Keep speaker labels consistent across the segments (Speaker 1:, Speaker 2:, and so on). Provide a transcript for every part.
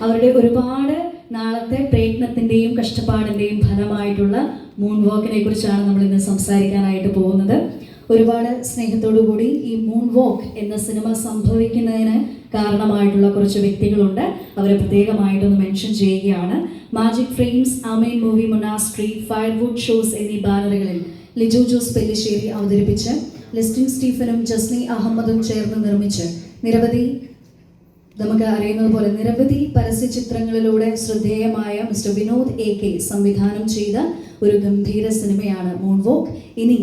Speaker 1: അവരുടെ ഒരുപാട് നാളത്തെ പ്രയത്നത്തിൻ്റെയും കഷ്ടപ്പാടിൻ്റെയും ഫലമായിട്ടുള്ള മൂൺ വാക്കിനെ കുറിച്ചാണ് നമ്മൾ ഇന്ന് സംസാരിക്കാനായിട്ട് പോകുന്നത്. ഒരുപാട് സ്നേഹത്തോടു കൂടി ഈ മൂൺ വാക്ക് എന്ന സിനിമ സംഭവിക്കുന്നതിന് കാരണമായിട്ടുള്ള കുറച്ച് വ്യക്തികളുണ്ട്. അവരെ പ്രത്യേകമായിട്ടൊന്ന് മെൻഷൻ ചെയ്യുകയാണ്. Magic frames, amen movie monastery, firewood shows എന്നീ ബാനറുകളിൽ ലിജോ ജോസ് പെല്ലിശ്ശേരി അവതരിപ്പിച്ച് ലെസ്റ്റിൻ സ്റ്റീഫനും ജസ്നി അഹമ്മദും ചേർന്ന് നിർമ്മിച്ച് നമുക്ക് അറിയുന്നത് പോലെ നിരവധി പരസ്യ ചിത്രങ്ങളിലൂടെ ശ്രദ്ധേയമായ മിസ്റ്റർ വിനോദ് AK സംവിധാനം ചെയ്ത ഒരു ഗംഭീര സിനിമയാണ് മൂൺ വാക്ക്. ഇനി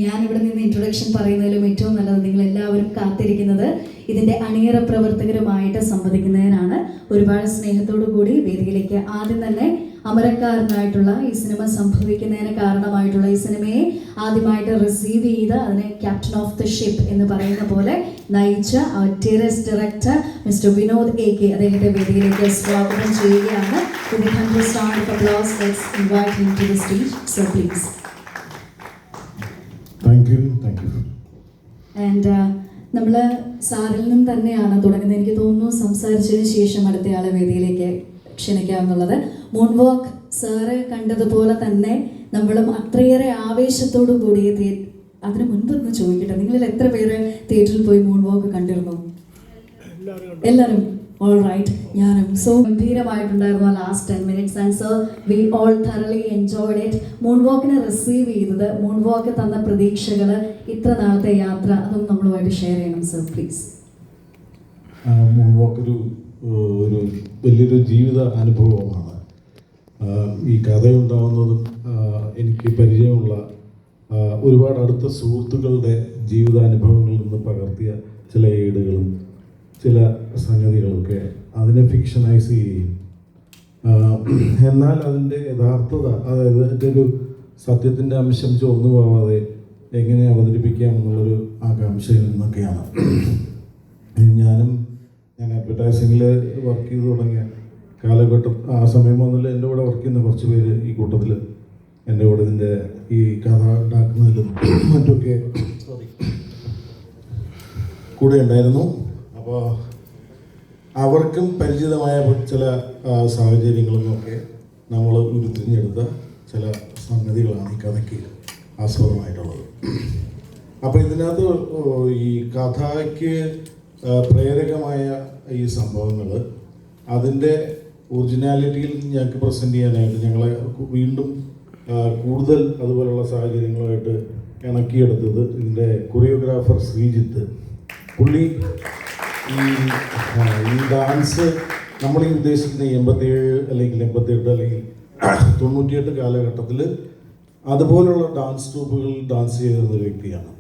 Speaker 1: ഞാനിവിടെ നിന്ന് ഇൻട്രൊഡക്ഷൻ പറയുന്നതിലും ഏറ്റവും നല്ലത് നിങ്ങൾ എല്ലാവരും കാത്തിരിക്കുന്നത് ഇതിൻ്റെ അണിയറ പ്രവർത്തകരുമായിട്ട് സംവദിക്കുന്നതിനാണ്. ഒരുപാട് സ്നേഹത്തോടു കൂടി വേദിയിലേക്ക് ആദ്യം തന്നെ അമരക്കാരനായിട്ടുള്ള ഈ സിനിമ സംഭവിക്കുന്നതിന് കാരണമായിട്ടുള്ള ഈ സിനിമയെ ആദ്യമായിട്ട് റിസീവ് ചെയ്ത് അതിനെ ക്യാപ്റ്റൻ ഓഫ് ദ ഷിപ്പ് എന്ന് പറയുന്ന പോലെ നയിച്ച ടീറസ് ഡയറക്ടർ മിസ്റ്റർ വിനോദ് AK അദ്ദേഹത്തെ വേദിയിലേക്ക് സ്വാഗതം ചെയ്യുകയാണ്. With a 100 round of applause, let's invite him to the stage. So please.
Speaker 2: Thank you.
Speaker 1: And നമ്മൾ സാറിൽ നിന്നും തന്നെയാണ് തുടങ്ങുന്നത്. എനിക്ക് തോന്നുന്നു സംസാരിച്ചതിന് ശേഷം അടുത്തയാളെ വേദിയിലേക്ക് ക്ഷണിക്കാമെന്നുള്ളത്. മൂൺ വാക്ക് സാറ് കണ്ടതുപോലെ തന്നെ നമ്മളും അത്രയേറെ ആവേശത്തോടു കൂടി അതിന് മുൻപൊന്ന് ചോദിക്കട്ടെ, നിങ്ങളിൽ എത്ര പേര് തിയേറ്ററിൽ പോയി മൂൺ വാക്ക് കണ്ടിരുന്നു? എല്ലാവരും? ഓൾ റൈറ്റ്, ഞാനും. സോ ഗംഭീരമായിട്ടുണ്ടായിരുന്നു last 10 minutes and so we all thoroughly enjoyed it. Moon വാക്കിനെ റിസീവ് ചെയ്തത്, മൂൺ വാക്ക് തന്ന പ്രതീക്ഷകൾ, ഇത്ര നാളത്തെ യാത്ര, അതൊന്നും നമ്മളുമായിട്ട് ഷെയർ ചെയ്യണം സർ പ്ലീസ്.
Speaker 2: മൂൺ വാക്ക് ഒരു വലിയൊരു ജീവിത അനുഭവമാണ്. ഈ കഥയുണ്ടാവുന്നതും എനിക്ക് പരിചയമുള്ള ഒരുപാട് അടുത്ത സുഹൃത്തുക്കളുടെ ജീവിതാനുഭവങ്ങളിൽ നിന്ന് പകർത്തിയ ചില ഏടുകളും ചില സംഗതികളൊക്കെ അതിനെ ഫിക്ഷനൈസ് ചെയ്യുകയും എന്നാൽ അതിൻ്റെ യഥാർത്ഥത, അതായത് അതിൻ്റെ ഒരു സത്യത്തിൻ്റെ അംശം ചോർന്നു പോവാതെ എങ്ങനെ അവതരിപ്പിക്കാം എന്നുള്ളൊരു ആകാംക്ഷയിൽ നിന്നൊക്കെയാണ്. ഞാൻ അഡ്വർടൈസിങ്ങിൽ വർക്ക് ചെയ്ത് തുടങ്ങിയ കാലഘട്ടം, ആ സമയം മുതൽ എൻ്റെ കൂടെ വർക്ക് ചെയ്യുന്ന കുറച്ച് പേര് ഈ കൂട്ടത്തിൽ എൻ്റെ കൂടെ ഇതിൻ്റെ ഈ കഥ ഉണ്ടാക്കുന്നതിലും മറ്റൊക്കെ കൂടെ ഉണ്ടായിരുന്നു. അപ്പോൾ അവർക്കും പരിചിതമായ ചില സാഹചര്യങ്ങളിലൊക്കെ നമ്മൾ ഉരുത്തിരിഞ്ഞെടുത്ത ചില സംഗതികളാണ് ഈ കഥയ്ക്ക് ആസ്പദമായിട്ടുള്ളത്. അപ്പോൾ ഇതിനകത്ത് ഈ കഥയ്ക്ക് പ്രേരകമായ ഈ സംഭവങ്ങൾ അതിൻ്റെ ഒറിജിനാലിറ്റിയിൽ ഞങ്ങൾക്ക് പ്രസൻറ്റ് ചെയ്യാനായിട്ട് ഞങ്ങളെ വീണ്ടും കൂടുതൽ അതുപോലുള്ള സാഹചര്യങ്ങളുമായിട്ട് ഇണക്കിയെടുത്തത് ഇതിൻ്റെ കൊറിയോഗ്രാഫർ ശ്രീജിത്ത്. പുള്ളി ഈ ഡാൻസ് നമ്മൾ ഈ ഉദ്ദേശിക്കുന്ന 87 അല്ലെങ്കിൽ 88 അല്ലെങ്കിൽ 98 കാലഘട്ടത്തിൽ അതുപോലുള്ള ഡാൻസ് ട്രൂപ്പുകളിൽ ഡാൻസ് ചെയ്തിരുന്ന ഒരു വ്യക്തിയാണ്.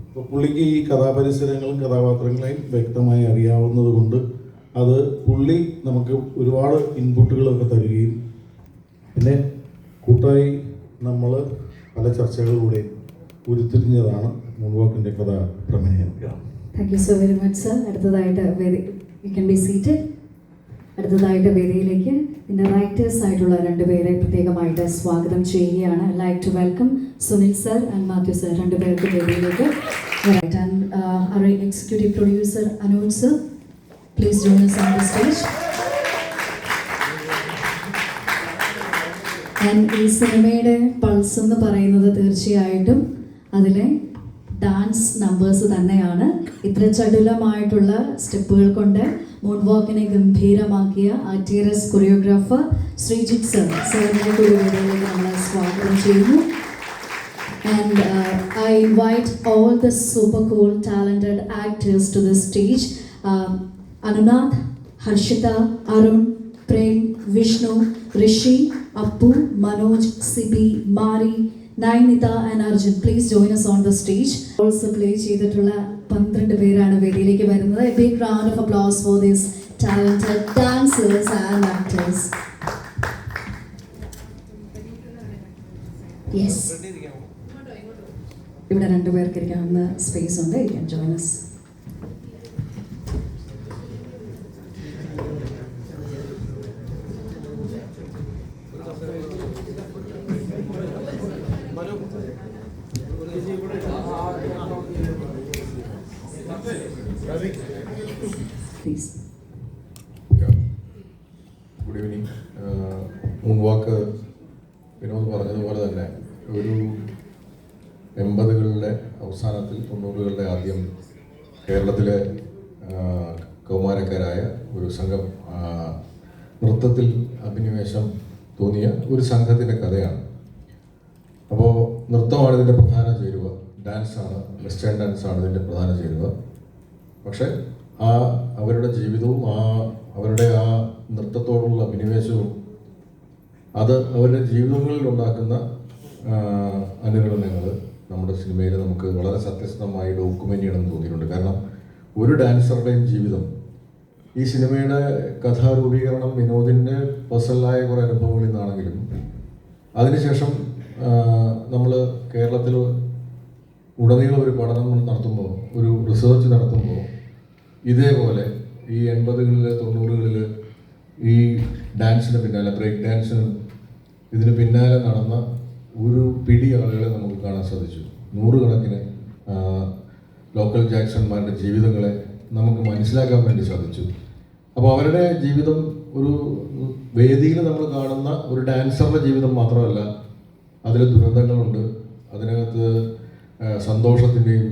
Speaker 2: അപ്പോൾ പുള്ളിക്ക് ഈ കഥാപരിസരങ്ങളും കഥാപാത്രങ്ങളെയും വ്യക്തമായി അറിയാവുന്നത് കൊണ്ട് അത് പുള്ളി നമുക്ക് ഒരുപാട് ഇൻപുട്ടുകളൊക്കെ തരികയും പിന്നെ കൂട്ടായി നമ്മൾ പല ചർച്ചകളിലൂടെ ഉരുത്തിരിഞ്ഞതാണ് മൂൺ വാക്കിൻ്റെ കഥാ പ്രമേയം.
Speaker 1: Thank you so very much sir. അടുത്തതായിട്ട് യു ക്യാൻ ബി സീറ്റഡ്. അടുത്തതായിട്ട് വേദിയിലേക്ക് ഇതിൻ്റെ റൈറ്റേഴ്സ് ആയിട്ടുള്ള 2 പേരെ പ്രത്യേകമായിട്ട് സ്വാഗതം ചെയ്യുകയാണ്. I like to welcome Sunil sir and Mathew sir, 2 പേർക്ക് വേദിയിലേക്ക്. And our executive producer Anuj sir, please join us on the stage. And ഈ സിനിമയുടെ പൾസ് എന്ന് പറയുന്നത് തീർച്ചയായിട്ടും അതിലെ ഡാൻസ് നമ്പേഴ്സ് തന്നെയാണ്. ഇത്ര ചടുലമായിട്ടുള്ള സ്റ്റെപ്പുകൾ കൊണ്ട് മൂൺ വാക്കിനെ ഗംഭീരമാക്കിയ ടീറസ് കൊറിയോഗ്രാഫർ ശ്രീജിത്ത് സർ, സാറിനെ കൂടി വേദിയിലേക്ക് നമ്മളെ സ്വാഗതം ചെയ്യുന്നു. And I invite all the super cool talented actors to the stage. Anunath, Harshita, Arun, Prem, Vishnu, Rishi, Appu, Manoj, Sibi, Mari, Nainita and Arjun. Please join us on the stage. Also play ചെയ്തിട്ടുള്ള 12 പേരാണ് വേദിയിലേക്ക് വരുന്നത്. A big round of applause for these talented dancers and actors. Yes. ഇവിടെ 2 പേർക്ക് ഇരിക്കാവുന്ന space ഉണ്ട്. You can join us. Please.
Speaker 3: Good evening. Moonwalk Vinod പറഞ്ഞതുപോലെ തന്നെ ഒരു 80കളുടെ അവസാനത്തിൽ 90കളുടെ ആദ്യം കേരളത്തിലെ കൗമാരക്കാരായ ഒരു സംഘം നൃത്തത്തിൽ അഭിനിവേശം തോന്നിയ ഒരു സംഘത്തിൻ്റെ കഥയാണ്. അപ്പോൾ നൃത്തമാണ് ഇതിൻ്റെ പ്രധാന ചേരുവ, ഡാൻസാണ്, വെസ്റ്റേൺ ഡാൻസാണ് ഇതിൻ്റെ പ്രധാന ചേരുവ. പക്ഷേ അവരുടെ ജീവിതവും അവരുടെ ആ നൃത്തത്തോടുള്ള അഭിനിവേശവും അത് അവരുടെ ജീവിതങ്ങളിൽ ഉണ്ടാക്കുന്ന അനുരണനങ്ങൾ നമ്മുടെ സിനിമയിൽ നമുക്ക് വളരെ സത്യസന്ധമായി ഡോക്യുമെൻ്റ് ചെയ്യണമെന്ന് തോന്നിയിട്ടുണ്ട്. കാരണം ഒരു ഡാൻസറുടെയും ജീവിതം, ഈ സിനിമയുടെ കഥാരൂപീകരണം വിനോദിൻ്റെ പേഴ്സണലായ കുറേ അനുഭവങ്ങളിൽ നിന്നാണെങ്കിലും അതിനുശേഷം നമ്മൾ കേരളത്തിൽ ഉടനീളം ഒരു പഠനം നടത്തുമ്പോൾ, ഒരു റിസർച്ച് നടത്തുമ്പോൾ ഇതേപോലെ ഈ 80കളിൽ 90കളിൽ ഈ ഡാൻസിന് പിന്നാലെ, ബ്രേക്ക് ഡാൻസിന് ഇതിന് പിന്നാലെ നടന്ന ഒരു പിടി ആളുകളെ നമുക്ക് കാണാൻ സാധിച്ചു. 100 കണക്കിന് ലോക്കൽ ജാക്സന്മാരുടെ ജീവിതങ്ങളെ നമുക്ക് മനസ്സിലാക്കാൻ വേണ്ടി സാധിച്ചു. അപ്പോൾ അവരുടെ ജീവിതം ഒരു വേദിയിൽ നമ്മൾ കാണുന്ന ഒരു ഡാൻസറുടെ ജീവിതം മാത്രമല്ല, അതിൽ ദുരന്തങ്ങളുണ്ട്, അതിനകത്ത് സന്തോഷത്തിൻ്റെയും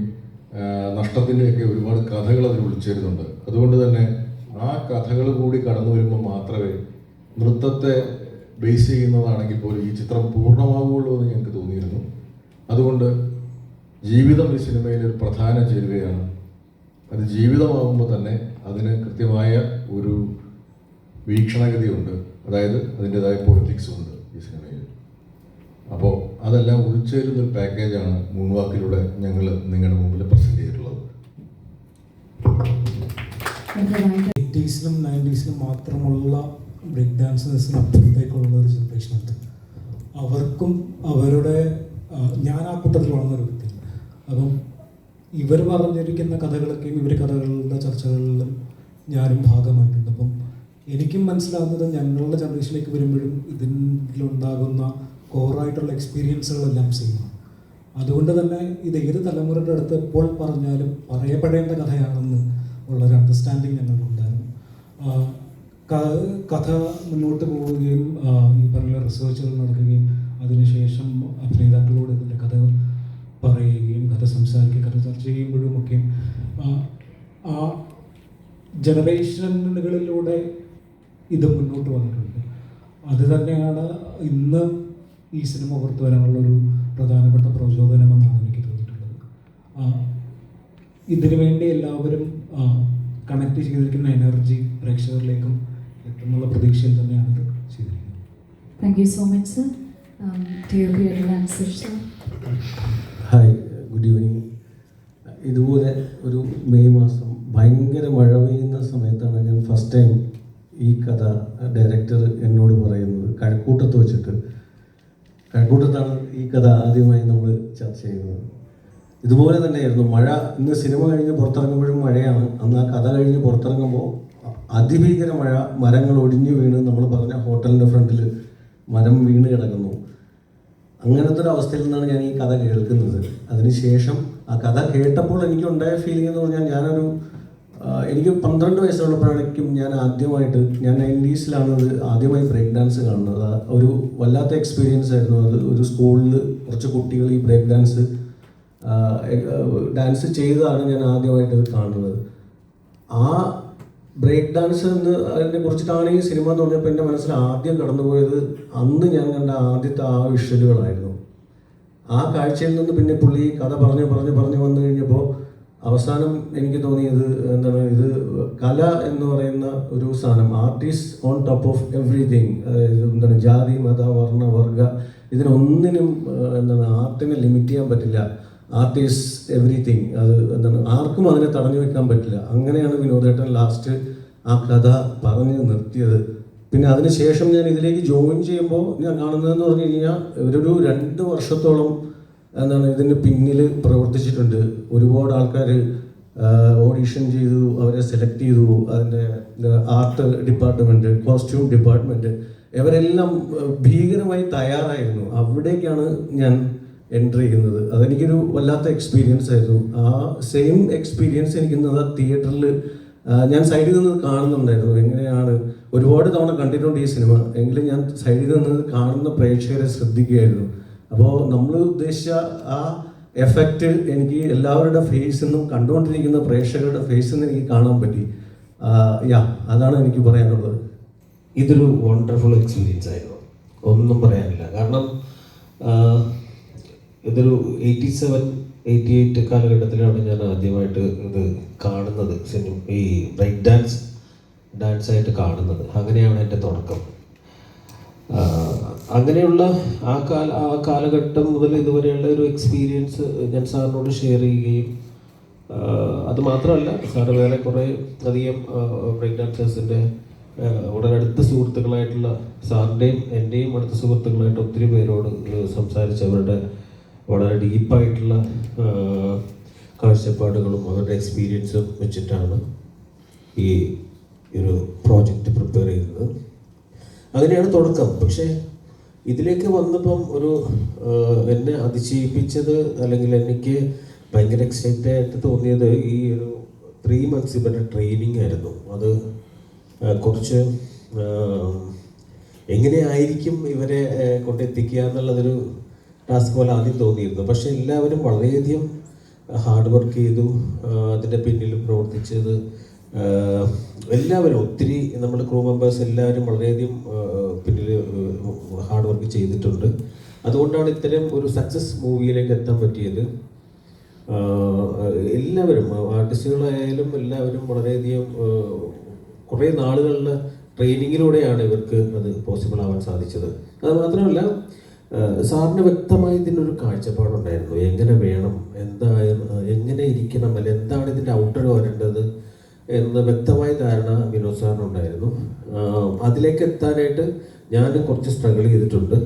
Speaker 3: നഷ്ടത്തിൻ്റെയൊക്കെ ഒരുപാട് കഥകൾ അതിൽ വിളിച്ചേരുന്നുണ്ട്. അതുകൊണ്ട് തന്നെ ആ കഥകൾ കൂടി കടന്നു വരുമ്പോൾ മാത്രമേ നൃത്തത്തെ ബേസ് ചെയ്യുന്നതാണെങ്കിൽ പോലും ഈ ചിത്രം പൂർണ്ണമാവുകയുള്ളൂ എന്ന് ഞങ്ങൾക്ക് തോന്നിയിരുന്നു. അതുകൊണ്ട് ജീവിതം ഈ സിനിമയിൽ ഒരു പ്രധാന ചേരുവയാണ്. അത് ജീവിതമാകുമ്പോൾ തന്നെ അതിന് കൃത്യമായ ഒരു വീക്ഷണഗതിയുണ്ട്, അതായത് അതിൻ്റെതായ പൊളിറ്റിക്സും ഉണ്ട് ഈ സിനിമയിൽ. അപ്പോൾ അതെല്ലാം ഉൾച്ചേരുന്നൊരു പാക്കേജാണ് മൂൺവാക്കിലൂടെ ഞങ്ങൾ നിങ്ങളുടെ മുമ്പിൽ പ്രസൻറ്റ് ചെയ്തിട്ടുള്ളത്.
Speaker 4: 80s-ലും 90s-ലും മാത്രമുള്ള ബ്രേക്ക് ഡാൻസേഴ്സിന് അപ്പുറത്തേക്കുള്ള ഒരു ജനറേഷനുണ്ട്. അവർക്കും അവരുടെ ഞാൻ ആ കൂട്ടത്തിൽ വളർന്നൊരു വ്യക്തി. അപ്പം ഇവർ പറഞ്ഞിരിക്കുന്ന കഥകളൊക്കെയും ഇവർ കഥകളുടെ ചർച്ചകളിലും ഞാനും ഭാഗമായിട്ടുണ്ട്. അപ്പം എനിക്കും മനസ്സിലാകുന്നത് ഞങ്ങളുടെ ജനറേഷനിലേക്ക് വരുമ്പോഴും ഇതിലുണ്ടാകുന്ന കോറായിട്ടുള്ള എക്സ്പീരിയൻസുകളെല്ലാം സെയിമാണ്. അതുകൊണ്ട് തന്നെ ഇത് ഏത് തലമുറയുടെ അടുത്ത് എപ്പോൾ പറഞ്ഞാലും പറയപ്പെടേണ്ട കഥയാണെന്ന് ഉള്ളൊരു അണ്ടർസ്റ്റാൻഡിങ് ഞങ്ങൾക്കുണ്ടായിരുന്നു. കഥ മുന്നോട്ട് പോവുകയും ഈ പറഞ്ഞ റിസർച്ചുകൾ നടക്കുകയും അതിനുശേഷം അഭിനേതാക്കളോട് ഇതിൻ്റെ കഥ പറയുകയും കഥ സംസാരിക്കുകയും കഥ ചർച്ച ചെയ്യുമ്പോഴും ഒക്കെ ആ ജനറേഷനുകളിലൂടെ ഇത് മുന്നോട്ട് വന്നിട്ടുണ്ട്. അത് തന്നെയാണ് ഇന്ന് ഈ സിനിമ പുറത്തു വരാനുള്ളൊരു പ്രധാനപ്പെട്ട പ്രചോദനമെന്നാണ് എനിക്ക് തോന്നിയിട്ടുള്ളത്. ഇതിനു വേണ്ടി എല്ലാവരും കണക്ട് ചെയ്തിരിക്കുന്ന എനർജി പ്രേക്ഷകരിലേക്കും എത്തുന്നുള്ള പ്രതീക്ഷയിൽ തന്നെയാണ് ഇത് ചെയ്തിരിക്കുന്നത്.
Speaker 1: Thank you so much sir.
Speaker 5: Hi, good evening. ഇതുപോലെ ഒരു മെയ് മാസം ഭയങ്കര മഴ പെയ്യുന്ന സമയത്താണ് ഞാൻ ഫസ്റ്റ് ടൈം ഈ കഥ ഡയറക്ടർ എന്നോട് പറയുന്നത്. കഴക്കൂട്ടത്ത് വെച്ചിട്ട്, കഴക്കൂട്ടത്താണ് ഈ കഥ ആദ്യമായി നമ്മൾ ചർച്ച ചെയ്യുന്നത്. ഇതുപോലെ തന്നെയായിരുന്നു മഴ. ഇന്ന് സിനിമ കഴിഞ്ഞ് പുറത്തിറങ്ങുമ്പോഴും മഴയാണ്. അന്ന് ആ കഥ കഴിഞ്ഞ് പുറത്തിറങ്ങുമ്പോൾ അതിഭീകര മഴ, മരങ്ങൾ ഒടിഞ്ഞു വീണ് നമ്മൾ പറഞ്ഞ ഹോട്ടലിൻ്റെ ഫ്രണ്ടിൽ മരം വീണ് കിടക്കുന്നു. അങ്ങനത്തെ ഒരു അവസ്ഥയിൽ നിന്നാണ് ഞാൻ ഈ കഥ കേൾക്കുന്നത്. അതിനുശേഷം ആ കഥ കേട്ടപ്പോൾ എനിക്കുണ്ടായ ഫീലിംഗ് എന്ന് പറഞ്ഞാൽ എനിക്ക് 12 വയസ്സുള്ളപ്പോഴായിരിക്കും ഞാൻ ആദ്യമായിട്ട്, ഞാൻ 90s-ലാണ് ഇത് ആദ്യമായി ബ്രേക്ക് ഡാൻസ് കാണുന്നത്. ഒരു വല്ലാത്ത എക്സ്പീരിയൻസ് ആയിരുന്നു അത്. ഒരു സ്കൂളിൽ കുറച്ച് കുട്ടികൾ ഈ ബ്രേക്ക് ഡാൻസ് ചെയ്തതാണ് ഞാൻ ആദ്യമായിട്ട് ഇത് കാണുന്നത്. ആ ബ്രേക്ക് ഡാൻസ് അതിനെ കുറിച്ചിട്ടാണ് ഈ സിനിമ എന്ന് പറഞ്ഞപ്പോൾ എൻ്റെ മനസ്സിൽ ആദ്യം കടന്നുപോയത് അന്ന് ഞാൻ കണ്ട ആദ്യത്തെ ആ വിഷ്വലുകളായിരുന്നു. ആ കാഴ്ചയിൽ നിന്ന് പിന്നെ പുള്ളി കഥ പറഞ്ഞു വന്നു കഴിഞ്ഞപ്പോൾ അവസാനം എനിക്ക് തോന്നിയത് എന്താണ്, ഇത് കല എന്ന് പറയുന്ന ഒരു സാധനം, artist on top of everything. എന്താണ്, ജാതി, മത, വർണ്ണ, വർഗ, ഇതിനൊന്നിനും എന്താണ് ആർട്ടിനെ ലിമിറ്റ് ചെയ്യാൻ പറ്റില്ല. Artist everything. അത് എന്താണ്, ആർക്കും അതിനെ തടഞ്ഞു വെക്കാൻ പറ്റില്ല. അങ്ങനെയാണ് വിനോദേട്ടൻ ലാസ്റ്റ് ആ കഥ പറഞ്ഞ് നിർത്തിയത്. പിന്നെ അതിനുശേഷം ഞാൻ ഇതിലേക്ക് ജോയിൻ ചെയ്യുമ്പോൾ ഞാൻ കാണുന്നതെന്ന് പറഞ്ഞു കഴിഞ്ഞാൽ ഇവരൊരു 2 വർഷത്തോളം എന്താണ് ഇതിന് പിന്നിൽ പ്രവർത്തിച്ചിട്ടുണ്ട്. ഒരുപാട് ആൾക്കാർ ഓഡിഷൻ ചെയ്തു, അവരെ സെലക്ട് ചെയ്തു. അതിൻ്റെ ആർട്ട് ഡിപ്പാർട്ട്മെൻറ്റ്, കോസ്റ്റ്യൂം ഡിപ്പാർട്ട്മെൻറ്റ്, ഇവരെല്ലാം ഭീകരമായി തയ്യാറായിരുന്നു. അവിടേക്കാണ് ഞാൻ എൻ്റർ ചെയ്യുന്നത്. അതെനിക്കൊരു വല്ലാത്ത എക്സ്പീരിയൻസ് ആയിരുന്നു. ആ സെയിം എക്സ്പീരിയൻസ് എനിക്ക് തിയേറ്ററിൽ ഞാൻ സൈഡിൽ നിന്ന് കാണുന്നുണ്ടായിരുന്നു എങ്ങനെയാണ്, ഒരുപാട് തവണ കണ്ടിട്ടുണ്ട് ഈ സിനിമ, എങ്കിലും ഞാൻ സൈഡിൽ നിന്ന് കാണുന്ന പ്രേക്ഷകരെ ശ്രദ്ധിക്കുകയായിരുന്നു. അപ്പോൾ നമ്മൾ ഉദ്ദേശിച്ച ആ എഫക്റ്റ് എനിക്ക് എല്ലാവരുടെ ഫേസിൽ നിന്നും, കണ്ടുകൊണ്ടിരിക്കുന്ന പ്രേക്ഷകരുടെ ഫേസിൽ നിന്ന് എനിക്ക് കാണാൻ പറ്റി. അതാണ് എനിക്ക് പറയാനുള്ളത്.
Speaker 6: ഇതൊരു വണ്ടർഫുൾ എക്സ്പീരിയൻസ് ആയിരുന്നു, ഒന്നും പറയാനില്ല. കാരണം ഇതൊരു 87-88 കാലഘട്ടത്തിലാണ് ഞാൻ ആദ്യമായിട്ട് ഇത് കാണുന്നത്, ഈ ബ്രേക്ക് ഡാൻസായിട്ട് കാണുന്നത്. അങ്ങനെയാണ് എൻ്റെ തുടക്കം. അങ്ങനെയുള്ള ആ കാലഘട്ടം മുതൽ ഇതുവരെയുള്ള ഒരു എക്സ്പീരിയൻസ് ഞാൻ സാറിനോട് ഷെയർ ചെയ്യുകയും, അത് മാത്രമല്ല സാറ് വേറെ കുറേ അധികം ബ്രേക്ക് ഡാൻസേഴ്സിൻ്റെ വളരെ അടുത്ത സുഹൃത്തുക്കളായിട്ടുള്ള സാറിൻ്റെയും എൻ്റെയും അടുത്ത സുഹൃത്തുക്കളായിട്ട് ഒത്തിരി പേരോട് സംസാരിച്ച് അവരുടെ വളരെ ഡീപ്പായിട്ടുള്ള കാഴ്ചപ്പാടുകളും അവരുടെ എക്സ്പീരിയൻസും വെച്ചിട്ടാണ് ഈ ഒരു പ്രോജക്റ്റ് പ്രിപ്പയർ ചെയ്യുന്നത്. അങ്ങനെയാണ് തുടക്കം. പക്ഷേ ഇതിലേക്ക് വന്നപ്പം എന്നെ അതിശയിപ്പിച്ചത്, അല്ലെങ്കിൽ എനിക്ക് ഭയങ്കര എക്സൈറ്റഡ് ആയിട്ട് തോന്നിയത് ഈ ഒരു 3 months ഇവരുടെ ട്രെയിനിങ് ആയിരുന്നു. അത് കുറച്ച് എങ്ങനെയായിരിക്കും ഇവരെ കൊണ്ടെത്തിക്കുക എന്നുള്ളതൊരു ടാസ്ക് പോലെ ആദ്യം തോന്നിയിരുന്നു. പക്ഷേ എല്ലാവരും വളരെയധികം ഹാർഡ് വർക്ക് ചെയ്തു. അതിൻ്റെ പിന്നിൽ പ്രവർത്തിച്ചത് എല്ലാവരും, ഒത്തിരി നമ്മൾ ക്രൂ മെമ്പേഴ്സ് എല്ലാവരും വളരെയധികം പിന്നിൽ ഹാർഡ് വർക്ക് ചെയ്തിട്ടുണ്ട്. അതുകൊണ്ടാണ് ഇത്തരം ഒരു സക്സസ് മൂവിയിലേക്ക് എത്താൻ പറ്റിയത്. എല്ലാവരും ആർട്ടിസ്റ്റുകളായാലും എല്ലാവരും വളരെയധികം കുറേ നാളുകളുടെ ട്രെയിനിങ്ങിലൂടെയാണ് ഇവർക്ക് അത് പോസിബിൾ ആവാൻ സാധിച്ചത്. അത് മാത്രമല്ല സാറിന് വ്യക്തമായി ഇതിനൊരു കാഴ്ചപ്പാടുണ്ടായിരുന്നു, എങ്ങനെ വേണം, എങ്ങനെ ഇരിക്കണം, അല്ലെ എന്താണ് ഇതിൻ്റെ ഔട്ടർ വരേണ്ടത് എന്ന് വ്യക്തമായ ധാരണ വിനോദ് സാറിനുണ്ടായിരുന്നു. അതിലേക്ക് എത്താനായിട്ട് ഞാൻ കുറച്ച് സ്ട്രഗിൾ ചെയ്തിട്ടുണ്ട്.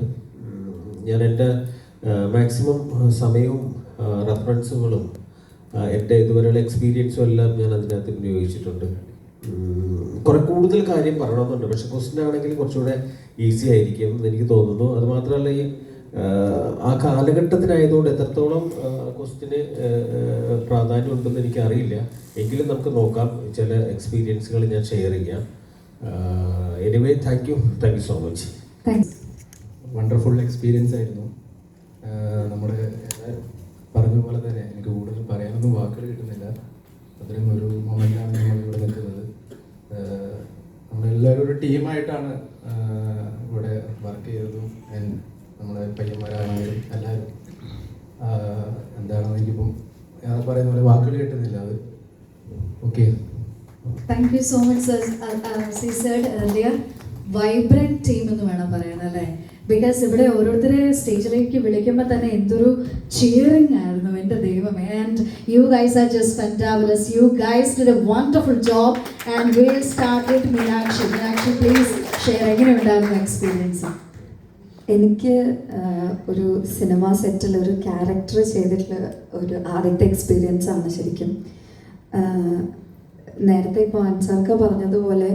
Speaker 6: ഞാൻ എൻ്റെ മാക്സിമം സമയവും റെഫറൻസുകളും എൻ്റെ ഇതുവരെയുള്ള എക്സ്പീരിയൻസും എല്ലാം ഞാൻ അതിനകത്ത് വിനിയോഗിച്ചിട്ടുണ്ട്. കുറെ കൂടുതൽ കാര്യം പറയണമെന്നുണ്ട്, പക്ഷെ ക്വസ്റ്റ്യൻ ആണെങ്കിൽ കുറച്ചുകൂടെ ഈസി ആയിരിക്കും എന്ന് എനിക്ക് തോന്നുന്നു. അതുമാത്രമല്ല ഈ ആ കാലഘട്ടത്തിനായതുകൊണ്ട് എത്രത്തോളം ക്വസ്റ്റ്യന് പ്രാധാന്യം ഉണ്ടെന്ന് എനിക്കറിയില്ല. എങ്കിലും നമുക്ക് നോക്കാം, ചില എക്സ്പീരിയൻസുകൾ ഞാൻ ഷെയർ ചെയ്യാം. Anyway thank you so much.
Speaker 7: Wonderful experience ആയിരുന്നു. നമ്മുടെ പറഞ്ഞ പോലെ തന്നെ എനിക്ക് കൂടുതൽ പറയാനൊന്നും വാക്കുകൾ കിട്ടുന്നില്ല. അത്രയും ഒരു മൊമെൻ്റാണ് നമ്മൾ ഇവിടെ നിൽക്കുന്നത്. നമ്മളെല്ലാവരും ഒരു ടീമായിട്ടാണ് ഇവിടെ വർക്ക് ചെയ്തതും. നമ്മുടെ പയ്യന്മാരാണെങ്കിലും എല്ലാവരും എന്താണെന്ന് എനിക്കിപ്പം പറയുന്ന പോലെ വാക്കുകൾ കിട്ടുന്നില്ല. അത് okay.
Speaker 1: Thank you so much sir. She said earlier, vibrant team എന്ന് വേണം പറയാൻ, അല്ലേ? ബിക്കോസ് ഇവിടെ ഓരോരുത്തരെ സ്റ്റേജിലേക്ക് വിളിക്കുമ്പോൾ തന്നെ എന്തൊരു ചിയറിംഗ് ആയിരുന്നു, എൻ്റെ ദൈവമേ. And you guys are just fantabulous. You guys did a wonderful job. And will start with Meenakshi. Meenakshi please share, എങ്ങനെയുണ്ടായിരുന്നു എക്സ്പീരിയൻസ്?
Speaker 8: എനിക്ക് ഒരു സിനിമ സെറ്റിൽ ഒരു ക്യാരക്ടർ ചെയ്തിട്ടുള്ള ഒരു ആദ്യത്തെ എക്സ്പീരിയൻസ് ആണ് ശരിക്കും. നേരത്തെ ഇപ്പോൾ അൻസാർക്ക് പറഞ്ഞതുപോലെ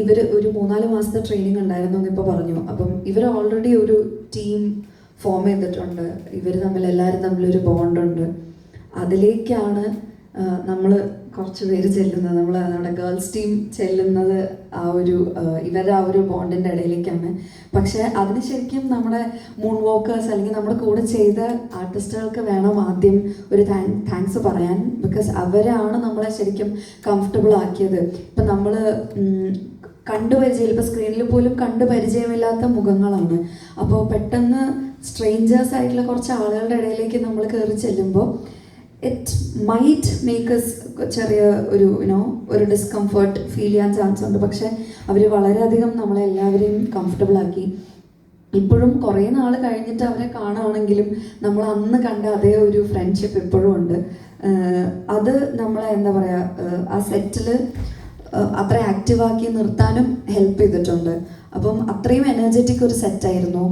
Speaker 8: ഇവർ ഒരു 3-4 മാസത്തെ ട്രെയിനിങ് ഉണ്ടായിരുന്നു എന്നിപ്പോൾ പറഞ്ഞു. അപ്പം ഇവർ ഓൾറെഡി ഒരു ടീം ഫോം ചെയ്തിട്ടുണ്ട്. ഇവർ എല്ലാവരും തമ്മിലൊരു ബോണ്ടുണ്ട്. അതിലേക്കാണ് നമ്മൾ കുറച്ച് പേര് ചെല്ലുന്നത്. നമ്മുടെ ഗേൾസ് ടീം ചെല്ലുന്നത് ഇവരുടെ ആ ഒരു ബോണ്ടിൻ്റെ ഇടയിലേക്കാണ്. പക്ഷേ അതിന് ശരിക്കും നമ്മുടെ മൂൺ വോക്കേഴ്സ് അല്ലെങ്കിൽ നമ്മുടെ കൂടെ ചെയ്ത ആർട്ടിസ്റ്റുകൾക്ക് വേണം ആദ്യം ഒരു താങ്ക്സ് പറയാൻ. ബിക്കോസ് അവരാണ് നമ്മളെ ശരിക്കും കംഫർട്ടബിൾ ആക്കിയത്. ഇപ്പം നമ്മൾ കണ്ടുപരിചയം, ഇപ്പോൾ സ്ക്രീനിൽ പോലും കണ്ടുപരിചയമില്ലാത്ത മുഖങ്ങളാണ്. അപ്പോൾ പെട്ടെന്ന് സ്ട്രേഞ്ചേഴ്സ് ആയിട്ടുള്ള കുറച്ച് ആളുകളുടെ ഇടയിലേക്ക് നമ്മൾ കയറി ചെല്ലുമ്പോൾ ഇറ്റ് മൈറ്റ് മേക്ക് എസ് ചെറിയ ഒരു ഡിസ്കംഫർട്ട് ഫീൽ ചെയ്യാൻ ചാൻസ് ഉണ്ട്. പക്ഷെ അവർ വളരെയധികം നമ്മളെല്ലാവരെയും കംഫർട്ടബിൾ ആക്കി. ഇപ്പോഴും കുറേ നാൾ കഴിഞ്ഞിട്ട് അവരെ കാണുകയാണെങ്കിലും നമ്മൾ അന്ന് കണ്ട അതേ ഒരു ഫ്രണ്ട്ഷിപ്പ് ഇപ്പോഴും ഉണ്ട്. അത് നമ്മളെ എന്താ പറയുക, ആ സെറ്റിൽ അത്ര ആക്റ്റീവാക്കി നിർത്താനും ഹെൽപ്പ് ചെയ്തിട്ടുണ്ട്. അപ്പം അത്രയും എനർജറ്റിക് ഒരു സെറ്റായിരുന്നു.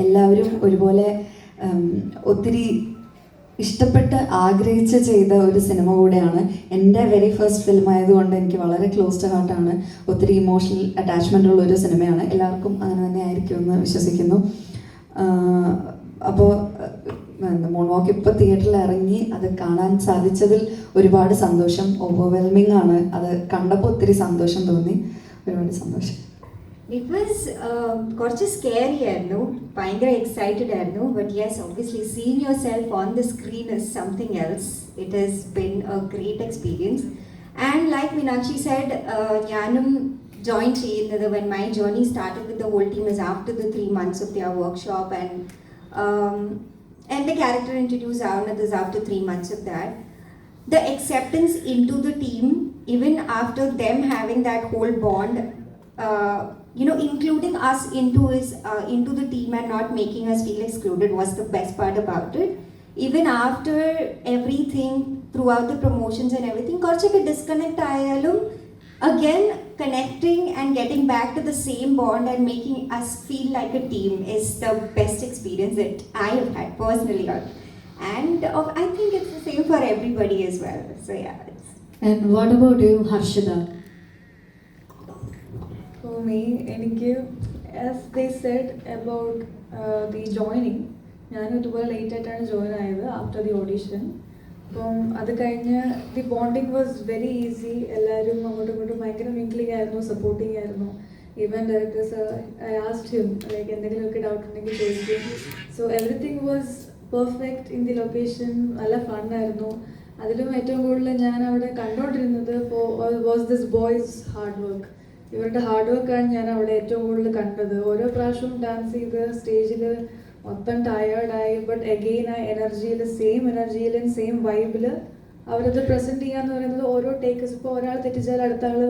Speaker 8: എല്ലാവരും ഒരുപോലെ ഒത്തിരി ഇഷ്ടപ്പെട്ട് ആഗ്രഹിച്ച് ചെയ്ത ഒരു സിനിമ കൂടെയാണ്. എൻ്റെ വെരി ഫസ്റ്റ് ഫിലിം ആയതുകൊണ്ട് എനിക്ക് വളരെ ക്ലോസ് ടു ഹാർട്ടാണ്. ഒത്തിരി ഇമോഷണൽ അറ്റാച്ച്മെൻ്റ് ഉള്ള ഒരു സിനിമയാണ്. എല്ലാവർക്കും അങ്ങനെ തന്നെ ആയിരിക്കുമെന്ന് വിശ്വസിക്കുന്നു. അപ്പോൾ മൂൺ വാക്ക് ഇപ്പോൾ തിയേറ്ററിൽ ഇറങ്ങി അത് കാണാൻ സാധിച്ചതിൽ ഒരുപാട് സന്തോഷം. ഓവർവെൽമിംഗ് ആണ്, അത് കണ്ടപ്പോൾ ഒത്തിരി സന്തോഷം തോന്നി, ഒരുപാട് സന്തോഷം.
Speaker 9: ഇറ്റ് വാസ് കുറച്ച് സ്കേറി ആയിരുന്നു, ഭയങ്കര എക്സൈറ്റഡ് ആയിരുന്നു. But yes, obviously seeing yourself on the screen is something else. It has been a great experience. And like Meenakshi said, ഞാനും join ചെയ്യുന്നത് when my journey started with the whole team is after the 3 months of their workshop, and the character introduced Arnath is after 3 months of that. The acceptance into the team, even after them having that whole bond, including us into the team and not making us feel excluded was the best part about it. Even after everything, throughout the promotions and everything, korchokka disconnect ayalum, again connecting and getting back to the same bond and making us feel like a team is the best experience that I have had personally. And I think it's the same for everybody as well. So yeah.
Speaker 1: And what about you, Harshida?
Speaker 10: For me, as they said about the joining, ഞാൻ ഇതുപോലെ late ആയിട്ടാണ് join ആയത് after the audition. അപ്പം അത് കഴിഞ്ഞ് the bonding was very easy. എല്ലാവരും അങ്ങോട്ടും ഇങ്ങോട്ടും ഭയങ്കര മിംഗ്ലിംഗ് ആയിരുന്നു, സപ്പോർട്ടിങ് ആയിരുന്നു. Even directors I asked him like എന്തെങ്കിലുമൊക്കെ ഡൗട്ട് ഉണ്ടെങ്കിൽ ചോദിക്കും. So everything was perfect in the location. നല്ല ഫണ്ണായിരുന്നു. അതിലും ഏറ്റവും കൂടുതൽ ഞാൻ അവിടെ കണ്ടുകൊണ്ടിരുന്നത് was this boys hard work. ഇവരുടെ ഹാർഡ് വർക്കാണ് ഞാൻ അവിടെ ഏറ്റവും കൂടുതൽ കണ്ടത്. ഓരോ പ്രാവശ്യവും ഡാൻസ് ചെയ്ത് സ്റ്റേജിൽ മൊത്തം ടയേർഡായി, ബട്ട് അഗെയിൻ ആ എനർജിയിൽ, സെയിം സെയിം വൈബിൽ അവരത് പ്രസൻറ്റ് ചെയ്യാന്ന് പറയുന്നത് ഓരോ ടേക്കേഴ്സ്. ഇപ്പോൾ ഒരാൾ തെറ്റിച്ചാൽ അടുത്ത ആൾ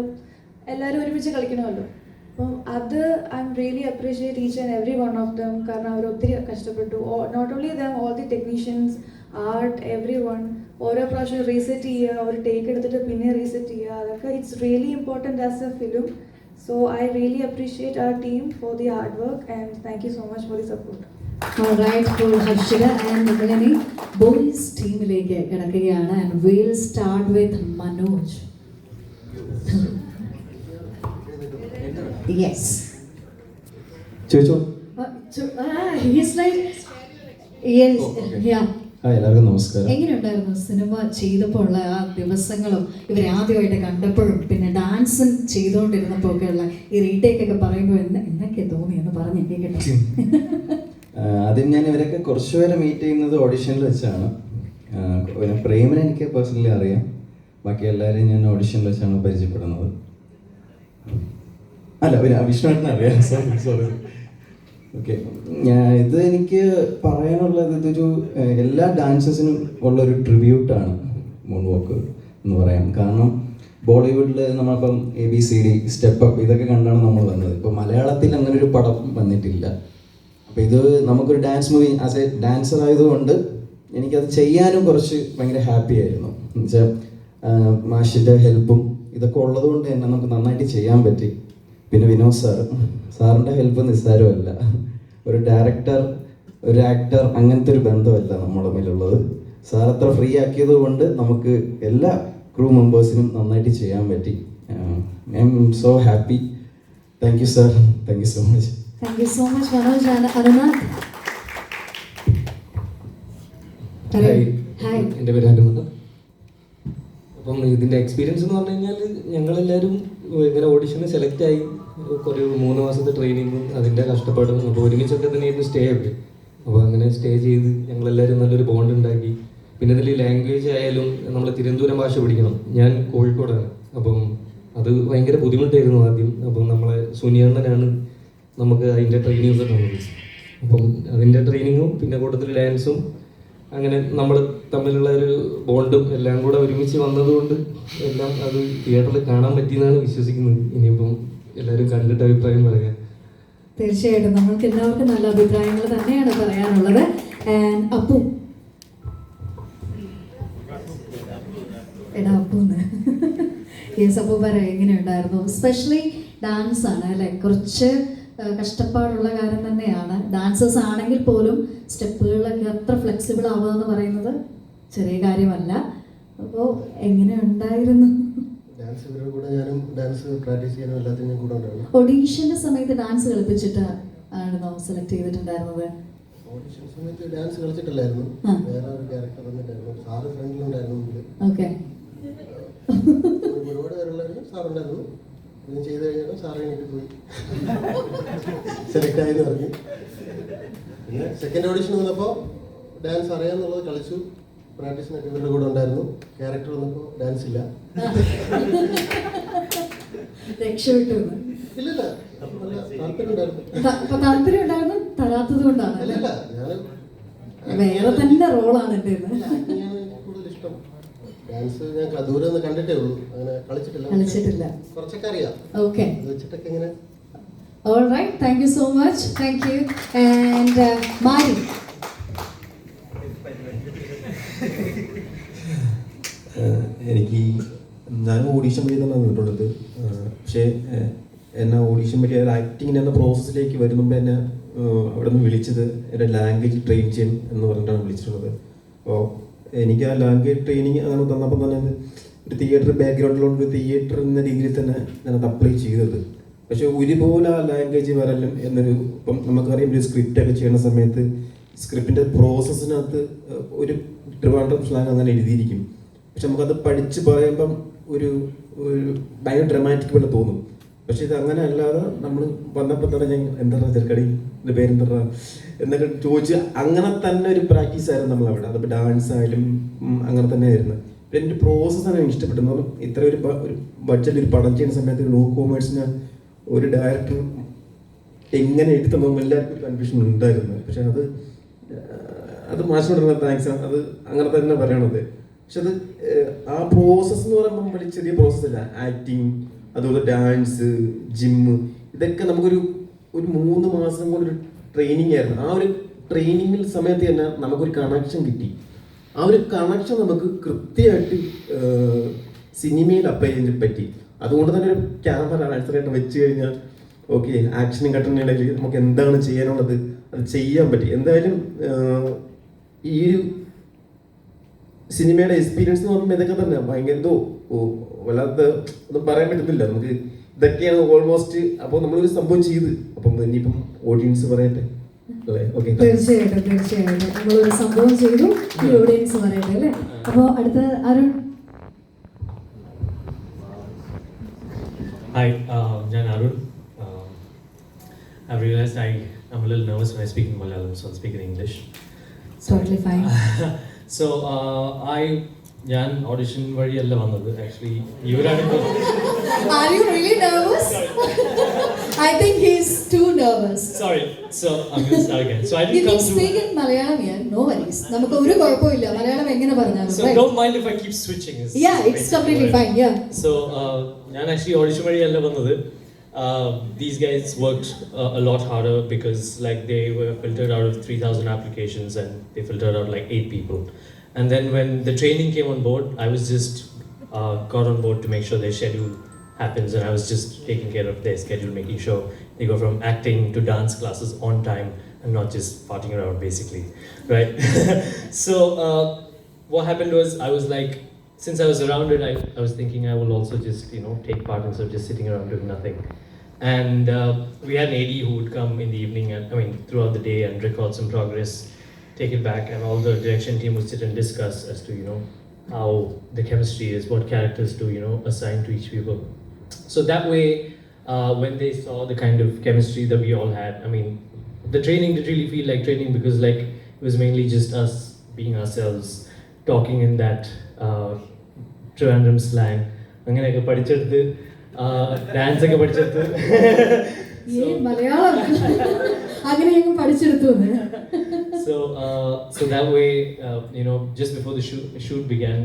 Speaker 10: എല്ലാവരും ഒരുമിച്ച് കളിക്കണമല്ലോ. അപ്പം അത് I am really appreciate each and every one of them. കാരണം അവർ ഒത്തിരി കഷ്ടപ്പെട്ടു. Not only them, all the technicians, art, every one. ഓരോ പ്രാവശ്യം റീസെറ്റ് ചെയ്യുക, ഒരു ടേക്ക് എടുത്തിട്ട് പിന്നെ റീസെറ്റ് ചെയ്യുക, അതൊക്കെ it's really important as a film. So I really appreciate our team for the hard work and thank you so much for the support.
Speaker 1: Alright, for Harshida and നമ്മളിനി boys ടീമിലേക്ക് കിടക്കുകയാണ്. And we'll start with Manoj. Yes.
Speaker 5: ചോദിച്ചോ.
Speaker 1: He's like, yes, yeah.
Speaker 5: എല്ലാവർക്കും നമസ്കാരം.
Speaker 1: എങ്ങനെയുണ്ടായിരുന്നു cinema ചെയ്തപ്പോൾ ഉള്ള ആ ദിവസങ്ങളും ഇവരെ ആദ്യമായിട്ട് കണ്ടപ്പോഴും പിന്നെ ഡാൻസ് ചെയ്തുകൊണ്ടിരുന്നപ്പോൾ ഒക്കെ ഉള്ള ഈ റീടേക്ക് ഒക്കെ പറയുമ്പോൾ എന്നൊക്കെ തോന്നിയെന്ന് പറഞ്ഞ് കേൾക്കട്ടെ.
Speaker 11: ആദ്യം ഞാൻ ഇവരൊക്കെ കുറച്ചുപേരെ മീറ്റ് ചെയ്യുന്നത് ഓഡിഷനിൽ വെച്ചാണ്. പ്രേമിനെ എനിക്ക് പേഴ്സണലി അറിയാം, ബാക്കി എല്ലാവരെയും ഞാൻ ഓഡിഷനിൽ വെച്ചാണ് പരിചയപ്പെടുന്നത്. അല്ല, വിഷ്ണുവേട്ടനെ അറിയാം. സോറി. ഓക്കെ, ഇത് എനിക്ക് പറയാനുള്ളത് ഇതൊരു എല്ലാ ഡാൻസേഴ്സിനും ഉള്ളൊരു ട്രിബ്യൂട്ടാണ് മൂൺ വാക്ക് എന്ന് പറയാം. കാരണം ബോളിവുഡിൽ നമ്മളിപ്പം ABCD, സ്റ്റെപ്പ് അപ്പ് ഇതൊക്കെ കണ്ടാണ് നമ്മൾ വന്നത്. ഇപ്പോൾ മലയാളത്തിൽ അങ്ങനെ ഒരു പടം വന്നിട്ടില്ല. അപ്പോൾ ഇത് നമുക്കൊരു dance movie as A dancer ആയതുകൊണ്ട് എനിക്കത് ചെയ്യാനും കുറച്ച് ഭയങ്കര ഹാപ്പി ആയിരുന്നു. എന്നുവെച്ചാൽ മാഷിൻ്റെ ഹെൽപ്പും ഇതൊക്കെ ഉള്ളതുകൊണ്ട് തന്നെ നമുക്ക് നന്നായിട്ട് ചെയ്യാൻ പറ്റി. പിന്നെ വിനോദ് സാറിൻ്റെ ഹെൽപ്പ് നിസ്സാരമല്ല. ഒരു ഡയറക്ടർ, ഒരു ആക്ടർ, അങ്ങനത്തെ ഒരു ബന്ധമല്ല നമ്മൾ തമ്മിലുള്ളത്. സാർ അത്ര ഫ്രീ ആക്കിയത് കൊണ്ട് നമുക്ക് എല്ലാ ക്രൂ മെമ്പേഴ്സിനും നന്നായിട്ട് ചെയ്യാൻ പറ്റി. I M so happy. Thank you sir, thank you so much.
Speaker 1: Thank you so much, Manoj. And Arnath. Hi.
Speaker 7: എൻ്റെ പേര് ഹനുമന്ത്. അപ്പം ഇതിൻ്റെ എക്സ്പീരിയൻസ് എന്ന് പറഞ്ഞു കഴിഞ്ഞാൽ ഞങ്ങളെല്ലാവരും ഇങ്ങനെ ഓഡിഷന് സെലക്ട് ആയി. കുറേ 3 മാസത്തെ ട്രെയിനിങ്ങും അതിൻ്റെ കഷ്ടപ്പാടും. അപ്പോൾ ഒരുമിച്ചൊക്കെ തന്നെയായിരുന്നു സ്റ്റേ ഒക്കെ. അപ്പോൾ അങ്ങനെ സ്റ്റേ ചെയ്ത് ഞങ്ങളെല്ലാവരും നല്ലൊരു ബോണ്ട് ഉണ്ടാക്കി. പിന്നെ ഇതിൽ ലാംഗ്വേജ് ആയാലും നമ്മൾ തിരുവനന്തപുരം ഭാഷ പഠിക്കണം. ഞാൻ കോഴിക്കോടാണ്. അപ്പം അത് ഭയങ്കര ബുദ്ധിമുട്ടായിരുന്നു ആദ്യം. അപ്പം നമ്മളെ സുനിയണ്ണനാണ് നമുക്ക് അതിൻ്റെ ട്രെയിനിങ് ഒക്കെ തന്നത്. അപ്പം അതിൻ്റെ ട്രെയിനിങ്ങും പിന്നെ കൂട്ടത്തിൽ ഡാൻസും അങ്ങനെ നമ്മൾ തമ്മിലുള്ള ഒരു ബോണ്ടും എല്ലാം കൂടെ ഒരുമിച്ച് വന്നതുകൊണ്ട് എല്ലാം അത് തിയേറ്ററിൽ കാണാൻ പറ്റിയെന്നാണ് വിശ്വസിക്കുന്നത്. ഇനിയിപ്പം എല്ലാവരും കണ്ടിട്ട് അഭിപ്രായം പറയാം.
Speaker 1: തീർച്ചയായിട്ടും നമ്മൾക്ക് എല്ലാവർക്കും നല്ല അഭിപ്രായങ്ങൾ തന്നെയാണ് പറയാനുള്ളത്. അപ്പു, എടാ അപ്പൂന്ന്. യെസ്, അപ്പു പറ, എങ്ങനെയുണ്ടായിരുന്നു? സ്പെഷ്യലി ഡാൻസ് ആണ് അല്ലേ, കുറച്ച് കഷ്ടപ്പാടുള്ള കാര്യം തന്നെയാണ്. ഡാൻസേഴ്സ് ആണെങ്കിൽ പോലും സ്റ്റെപ്പുകളിലൊക്കെ അത്ര ഫ്ലെക്സിബിൾ ആവുക എന്ന് പറയുന്നത് ചെറിയ കാര്യമല്ല. അപ്പോൾ എങ്ങനെ ഉണ്ടായിരുന്നു? ഓഡീഷന്റെ സമയത്ത് ഡാൻസ് കളിപ്പിച്ചിട്ട് ആണോ സെലക്ട് ചെയ്തിട്ടുണ്ടായിരുന്നത്?
Speaker 12: ഓഡിഷൻ സമയത്ത് ഡാൻസ് കളിച്ചിട്ടില്ലായിരുന്നു.
Speaker 1: ആ.
Speaker 12: വേറെ ഒരു ക്യാരക്ടർ തന്നിട്ടായിരുന്നു. സാറ് ഫ്രണ്ടിലുണ്ടായിരുന്നു മുമ്പിൽ.
Speaker 1: ഓക്കെ.
Speaker 12: ഒരുപാട് പേരുള്ളായിരുന്നു. സാറുണ്ടായിരുന്നു. ഇത് ചെയ്ത് കഴിഞ്ഞപ്പോൾ സാറ് എനിക്ക് പോയി സെലക്ട് ആയെന്ന് പറഞ്ഞു. പിന്നെ സെക്കൻഡ് ഓഡിഷൻ വന്നപ്പോൾ ഡാൻസ് അറിയാമെന്നുള്ളത് കളിച്ചു. പ്രാക്ടീസിനൊക്കെ ഇവരുടെ കൂടെ ഉണ്ടായിരുന്നു. ക്യാരക്ടർ വന്നപ്പോൾ ഡാൻസ് ഇല്ല.
Speaker 1: രക്ഷപ്പെട്ടു.
Speaker 12: ഇല്ലില്ല, അപ്പം നല്ല താല്പര്യം ഉണ്ടായിരുന്നു.
Speaker 1: താല്പര്യം ഉണ്ടായിരുന്നു, തരാത്തത് കൊണ്ടാണ് അല്ലേ?
Speaker 12: അല്ലല്ല, ഞാൻ
Speaker 1: വേറെ തന്നെ റോളാണ് എൻ്റെ
Speaker 12: ആക്ടിങ്ങാണ് എനിക്ക് കൂടുതൽ ഇഷ്ടം. ഡാൻസ് ഞാൻ ദൂരെ നിന്ന് കണ്ടിട്ടേ ഉള്ളൂ, അങ്ങനെ
Speaker 1: കളിച്ചിട്ടില്ല.
Speaker 12: കുറച്ചൊക്കെ അറിയാം.
Speaker 1: ഓക്കെ.
Speaker 12: അത് വെച്ചിട്ടൊക്കെ ഇങ്ങനെ.
Speaker 1: All right, thank you so much. Thank you. And Mari.
Speaker 6: എനിക്ക് ഞാൻ ഓഡീഷൻ വഴി തന്നെ വന്നിട്ടുള്ളത്. പക്ഷേ എന്നെ ഓഡീഷൻ വഴി ആക്ടിങ്ങിന് എന്ന പ്രോസസ്സിലേക്ക് വരുമ്പോൾ എന്നെ അവിടെ നിന്ന് വിളിച്ചത് എൻ്റെ ലാംഗ്വേജ് ട്രെയിൻ ചെയ്യാൻ എന്ന് പറഞ്ഞിട്ടാണ് വിളിച്ചിട്ടുള്ളത്. അപ്പോൾ എനിക്ക് ആ ലാംഗ്വേജ് ട്രെയിനിങ് അങ്ങനെ തന്നപ്പോൾ തന്നെ ഒരു തിയേറ്റർ ബാക്ക്ഗ്രൗണ്ടിലുള്ള ഒരു തിയേറ്റർ എന്ന രീതിയിൽ തന്നെ ഞാനത് അപ്ലൈ ചെയ്തത്. പക്ഷെ ഒരുപോലെ ആ ലാംഗ്വേജ് വരലും എന്നൊരു, ഇപ്പം നമുക്കറിയാം ഒരു സ്ക്രിപ്റ്റൊക്കെ ചെയ്യുന്ന സമയത്ത് സ്ക്രിപ്റ്റിൻ്റെ പ്രോസസ്സിനകത്ത് ഒരു ട്രിവാൻഡ്രം സ്ലാങ് അങ്ങനെ എഴുതിയിരിക്കും. പക്ഷെ നമുക്കത് പഠിച്ച് പറയുമ്പം ഒരു ഭയങ്കര ഡ്രമാറ്റിക് പോലെ തോന്നും. പക്ഷെ ഇത് അങ്ങനെ അല്ലാതെ നമ്മൾ വന്നപ്പോൾ തന്നെ ഞാൻ എന്താ ചെറുക്കടി എൻ്റെ പേരെന്താ എന്നൊക്കെ ചോദിച്ച് അങ്ങനെ തന്നെ ഒരു പ്രാക്ടീസ് ആയിരുന്നു നമ്മളവിടെ. അതിപ്പോൾ ഡാൻസ് ആയാലും അങ്ങനെ തന്നെ ആയിരുന്നു. പിന്നെ എൻ്റെ പ്രോസസ്സാണ് എനിക്ക് ഇഷ്ടപ്പെട്ടത്. ഇത്ര ഒരു ബഡ്ജറ്റിൽ ഒരു പടം ചെയ്യുന്ന സമയത്ത് നോ കോമേഴ്സിന് ഒരു ഡയറക്ടർ എങ്ങനെ എടുത്തെന്നും എല്ലാവർക്കും കൺഫ്യൂഷൻ ഉണ്ടായിരുന്നു. പക്ഷെ അത് മാഷിനോട് താങ്ക്സ്. അത് അങ്ങനെ തന്നെ പറയണത്. പക്ഷെ അത് ആ പ്രോസസ്സ് എന്ന് പറയുമ്പോൾ വലിയ ചെറിയ പ്രോസസ്സല്ല. ആക്ടിങ്, അതുപോലെ ഡാൻസ്, ജിമ്മ്, ഇതൊക്കെ നമുക്കൊരു 3 മാസം കൊണ്ടൊരു ട്രെയിനിങ് ആയിരുന്നു. ആ ഒരു ട്രെയിനിങ്ങിൽ സമയത്ത് തന്നെ നമുക്കൊരു കണക്ഷൻ കിട്ടി. ആ ഒരു കണക്ഷൻ നമുക്ക് കൃത്യമായിട്ട് സിനിമയിൽ അപ്ലൈ ചെയ്യാൻ പറ്റി. അതുകൊണ്ട് തന്നെ ഒരു ക്യാമറ ആൻസറായിട്ട് വെച്ച് കഴിഞ്ഞാൽ ഓക്കെ, ആക്ഷനും കട്ടനിടയിൽ നമുക്ക് എന്താണ് ചെയ്യാനുള്ളത് അത് ചെയ്യാൻ പറ്റി. എന്തായാലും ഈ ഒരു സിനിമയുടെ എക്സ്പീരിയൻസ് എന്ന് പറയുമ്പോൾ ഇതൊക്കെ തന്നെ ഭയങ്കര എന്തോ വല്ലാത്ത ഒന്നും പറയാൻ പറ്റുന്നില്ല നമുക്ക്. ഇതൊക്കെയാണ് ഓൾമോസ്റ്റ്. അപ്പോൾ നമ്മളൊരു സംഭവം ചെയ്ത്, അപ്പം ഇനിയിപ്പം ഓഡിയൻസ് പറയട്ടെ അല്ലേ? ഓക്കെ,
Speaker 1: തീർച്ചയായിട്ടും നമ്മളൊരു സംഭവം ചെയ്തു, ഈ ഓഡിയൻസ് പറയട്ടെ അല്ലേ? അപ്പോൾ അടുത്ത അരുൺ.
Speaker 13: Hi, ഞാൻ Arun. I've realized I'm a little nervous when I speak in Malayalam, so I'll speak in English.
Speaker 1: Totally fine.
Speaker 13: So, ഞാൻ ഓഡിഷൻ വഴിയല്ല വന്നത്. ആക്ച്വലി ഇവരാണ്.
Speaker 1: Are you really nervous? I think he's too nervous.
Speaker 13: Sorry, so I'm going to start again. So I
Speaker 1: You
Speaker 13: didn't
Speaker 1: can
Speaker 13: come
Speaker 1: speak in Malayalam here, no worries. നമുക്ക് ഒരു കുഴപ്പമില്ല, മലയാളം എങ്ങനെ പറഞ്ഞാലും.
Speaker 13: So don't mind if I keep switching.
Speaker 1: Yeah, it's completely fine. Yeah.
Speaker 13: So ഞാൻ actually audition വഴിയല്ല വന്നത്. These guys worked a lot harder because like they were filtered out of 3,000 applications and they filtered out like 8 people. And then when the training came on board, I was just got on board to make sure their schedule happens, and I was just taking care of their schedule, making sure they go from acting to dance classes on time and not just farting around basically, right? So what happened was I was like, since I was around it, I was thinking I will also just, you know, take part instead of just sitting around doing nothing. And we had an AD who would come in the evening, and throughout the day, and record some progress, take it back, and all the direction team would sit and discuss as to, you know, how the chemistry is, what characters to, you know, assign to each people. So that way, when they saw the kind of chemistry that we all had, the training did really feel like training, because like it was mainly just us being ourselves, talking in that Trivandrum slang. അങ്ങനെയൊക്കെ പഠിച്ചെടുത്ത് dance ഒക്കെ പഠിച്ചെടുത്ത്
Speaker 1: മലയാളം അങ്ങനെയൊക്കെ പഠിച്ചെടുത്തു.
Speaker 13: So that way, you know, just before the shoot began,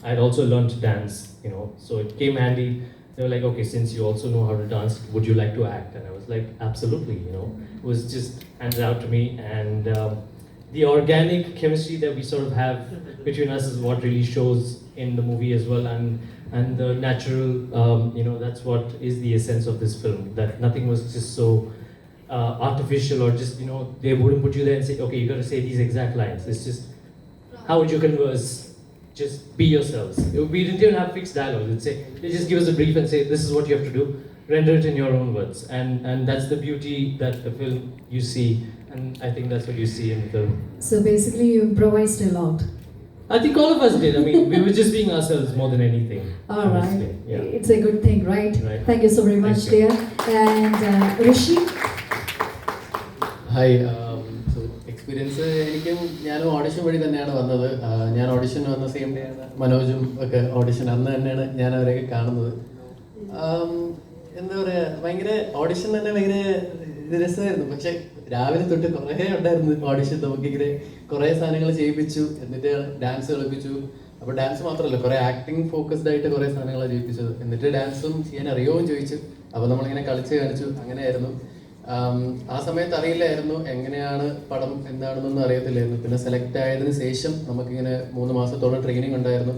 Speaker 13: I'd also learned to dance, you know, so it came handy. They were like, okay, since you also know how to dance, would you like to act? And I was like, absolutely, you know. It was just handed out to me, and the organic chemistry that we sort of have between us is what really shows in the movie as well, and the natural, you know, that's what is the essence of this film, that nothing was just so artificial, or just, you know, they wouldn't put you there and say, okay, you got to say these exact lines. It's just, how would you converse? Just be yourselves. We didn't even have fixed dialogue. They just give us a brief and say, this is what you have to do, render it in your own words. And that's the beauty that the film you see and I think that's what you see in the film.
Speaker 1: So basically you improvised a lot.
Speaker 13: I think all of us did. I mean, we were just being ourselves more than anything.
Speaker 1: All right.
Speaker 13: honestly. Yeah.
Speaker 1: It's a good thing, right?
Speaker 13: Right.
Speaker 1: Thank you so very much,
Speaker 13: Thank you.
Speaker 1: dear. And Rishi?
Speaker 14: Hi so experience എനിക്കും ഞാനും audition വഴി തന്നെയാണ് വന്നത്. ഞാൻ audition വന്ന same day ആണ് മനോജും ഒക്കെ audition, അന്ന് തന്നെയാണ് ഞാൻ അവരെയൊക്കെ കാണുന്നത്. എന്താ പറയുക, ഭയങ്കര ഓഡിഷൻ തന്നെ ഭയങ്കര രസമായിരുന്നു. പക്ഷെ രാവിലെ തൊട്ട് കുറേ ഉണ്ടായിരുന്നു ഓഡിഷൻ. നമുക്കിങ്ങനെ കുറേ സാധനങ്ങൾ ചെയ്യിപ്പിച്ചു, എന്നിട്ട് ഡാൻസ് കളിപ്പിച്ചു. അപ്പോൾ ഡാൻസ് മാത്രമല്ല, കുറേ ആക്ടിങ് ഫോക്കസ്ഡ് ആയിട്ട് കുറേ സാധനങ്ങളാണ് ചെയ്യിപ്പിച്ചത്. എന്നിട്ട് ഡാൻസും ചെയ്യാൻ അറിയുമോ എന്ന് ചോദിച്ചു. അപ്പോൾ നമ്മളിങ്ങനെ കളിച്ച് കാണിച്ചു, അങ്ങനെയായിരുന്നു. ആ സമയത്ത് അറിയില്ലായിരുന്നു എങ്ങനെയാണ് പടം എന്താണെന്നൊന്നും അറിയത്തില്ലായിരുന്നു. പിന്നെ സെലക്ട് ആയതിനു ശേഷം നമുക്കിങ്ങനെ 3 മാസത്തോളം ട്രെയിനിങ് ഉണ്ടായിരുന്നു.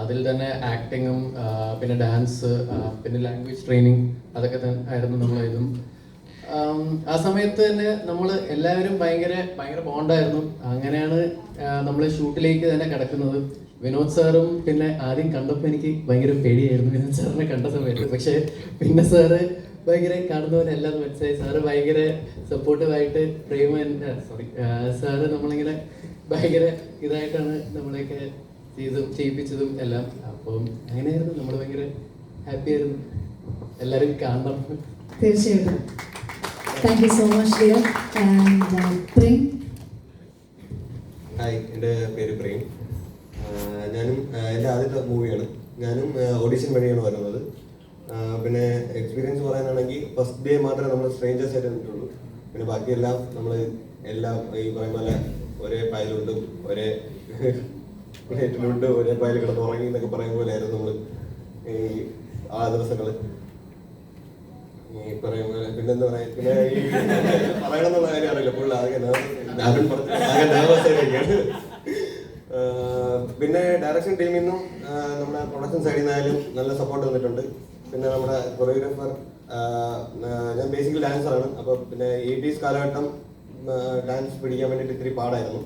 Speaker 14: അതിൽ തന്നെ ആക്ടിങ്ങും പിന്നെ ഡാൻസ് പിന്നെ ലാംഗ്വേജ് ട്രെയിനിങ് അതൊക്കെ തന്നെ ആയിരുന്നു നമ്മളായിരുന്നു. ആ സമയത്ത് തന്നെ നമ്മൾ എല്ലാവരും ഭയങ്കര ബോണ്ടായിരുന്നു. അങ്ങനെയാണ് നമ്മൾ ഷൂട്ടിലേക്ക് തന്നെ കിടക്കുന്നത്. വിനോദ് സാറും പിന്നെ ആദ്യം കണ്ടപ്പോൾ എനിക്ക് ഭയങ്കര പേടിയായിരുന്നു വിനോദ് സാറിനെ കണ്ട സമയത്ത്. പക്ഷേ പിന്നെ സാറ് ഭയങ്കര കാണുന്നവരെല്ലാം മനസ്സിലായി. സാറ് ഭയങ്കര സപ്പോർട്ടീവായിട്ട് സാറ് നമ്മളിങ്ങനെ ഭയങ്കര ഇതായിട്ടാണ് നമ്മളെയൊക്കെ ചെയ്യിപ്പിച്ചതും എല്ലാം. അപ്പം അങ്ങനെയായിരുന്നു, നമ്മൾ ഭയങ്കര ഹാപ്പി ആയിരുന്നു. എല്ലാവരും കാണണം.
Speaker 1: തീർച്ചയായിട്ടും. Thank you so much dear. And Prem?
Speaker 15: Hi, എൻ്റെ പേര് പ്രേം. ഞാനും എൻ്റെ ആദ്യത്തെ മൂവിയാണ്. ഞാനും ഓഡിഷൻ വഴിയാണ് വരുന്നത്. പിന്നെ എക്സ്പീരിയൻസ് പറയാനാണെങ്കിൽ ഫസ്റ്റ് ഡേ മാത്രമേ നമ്മൾ സ്ട്രേഞ്ചേഴ്സ് ആയിട്ട് നിന്നിട്ടുള്ളൂ. പിന്നെ ബാക്കിയെല്ലാം നമ്മൾ എല്ലാം ഈ പറയുന്ന പോലെ ഒരേ പായലുണ്ടും ഒരേ പ്ലേറ്റിലുണ്ട് ഒരേ പായൽ കിടന്ന് ഉറങ്ങി എന്നൊക്കെ പറയുന്ന പോലെ ആയിരുന്നു നമ്മൾ ഈ ആ ദിവസങ്ങൾ. ഈ പറയുന്ന പോലെ പിന്നെന്താ പറയുക, പിന്നെ ഈ പറയണമെന്നുള്ള കാര്യം അറിയില്ല. ഫുൾ ആകെ നെർവസ് ആയിരിക്കുകയാണ്. പിന്നെ ഡയറക്ഷൻ ടീമിൽ നിന്നും നമ്മുടെ പ്രൊഡക്ഷൻ സൈഡിൽ നിന്നായാലും നല്ല സപ്പോർട്ട് തന്നിട്ടുണ്ട്. പിന്നെ നമ്മുടെ കൊറിയോഗ്രാഫർ, ഞാൻ ബേസിക്കലി ഡാൻസറാണ്. അപ്പോൾ പിന്നെ 80s കാലഘട്ടം ഡാൻസ് പിടിക്കാൻ വേണ്ടിയിട്ട് ഇത്തിരി പാടായിരുന്നു.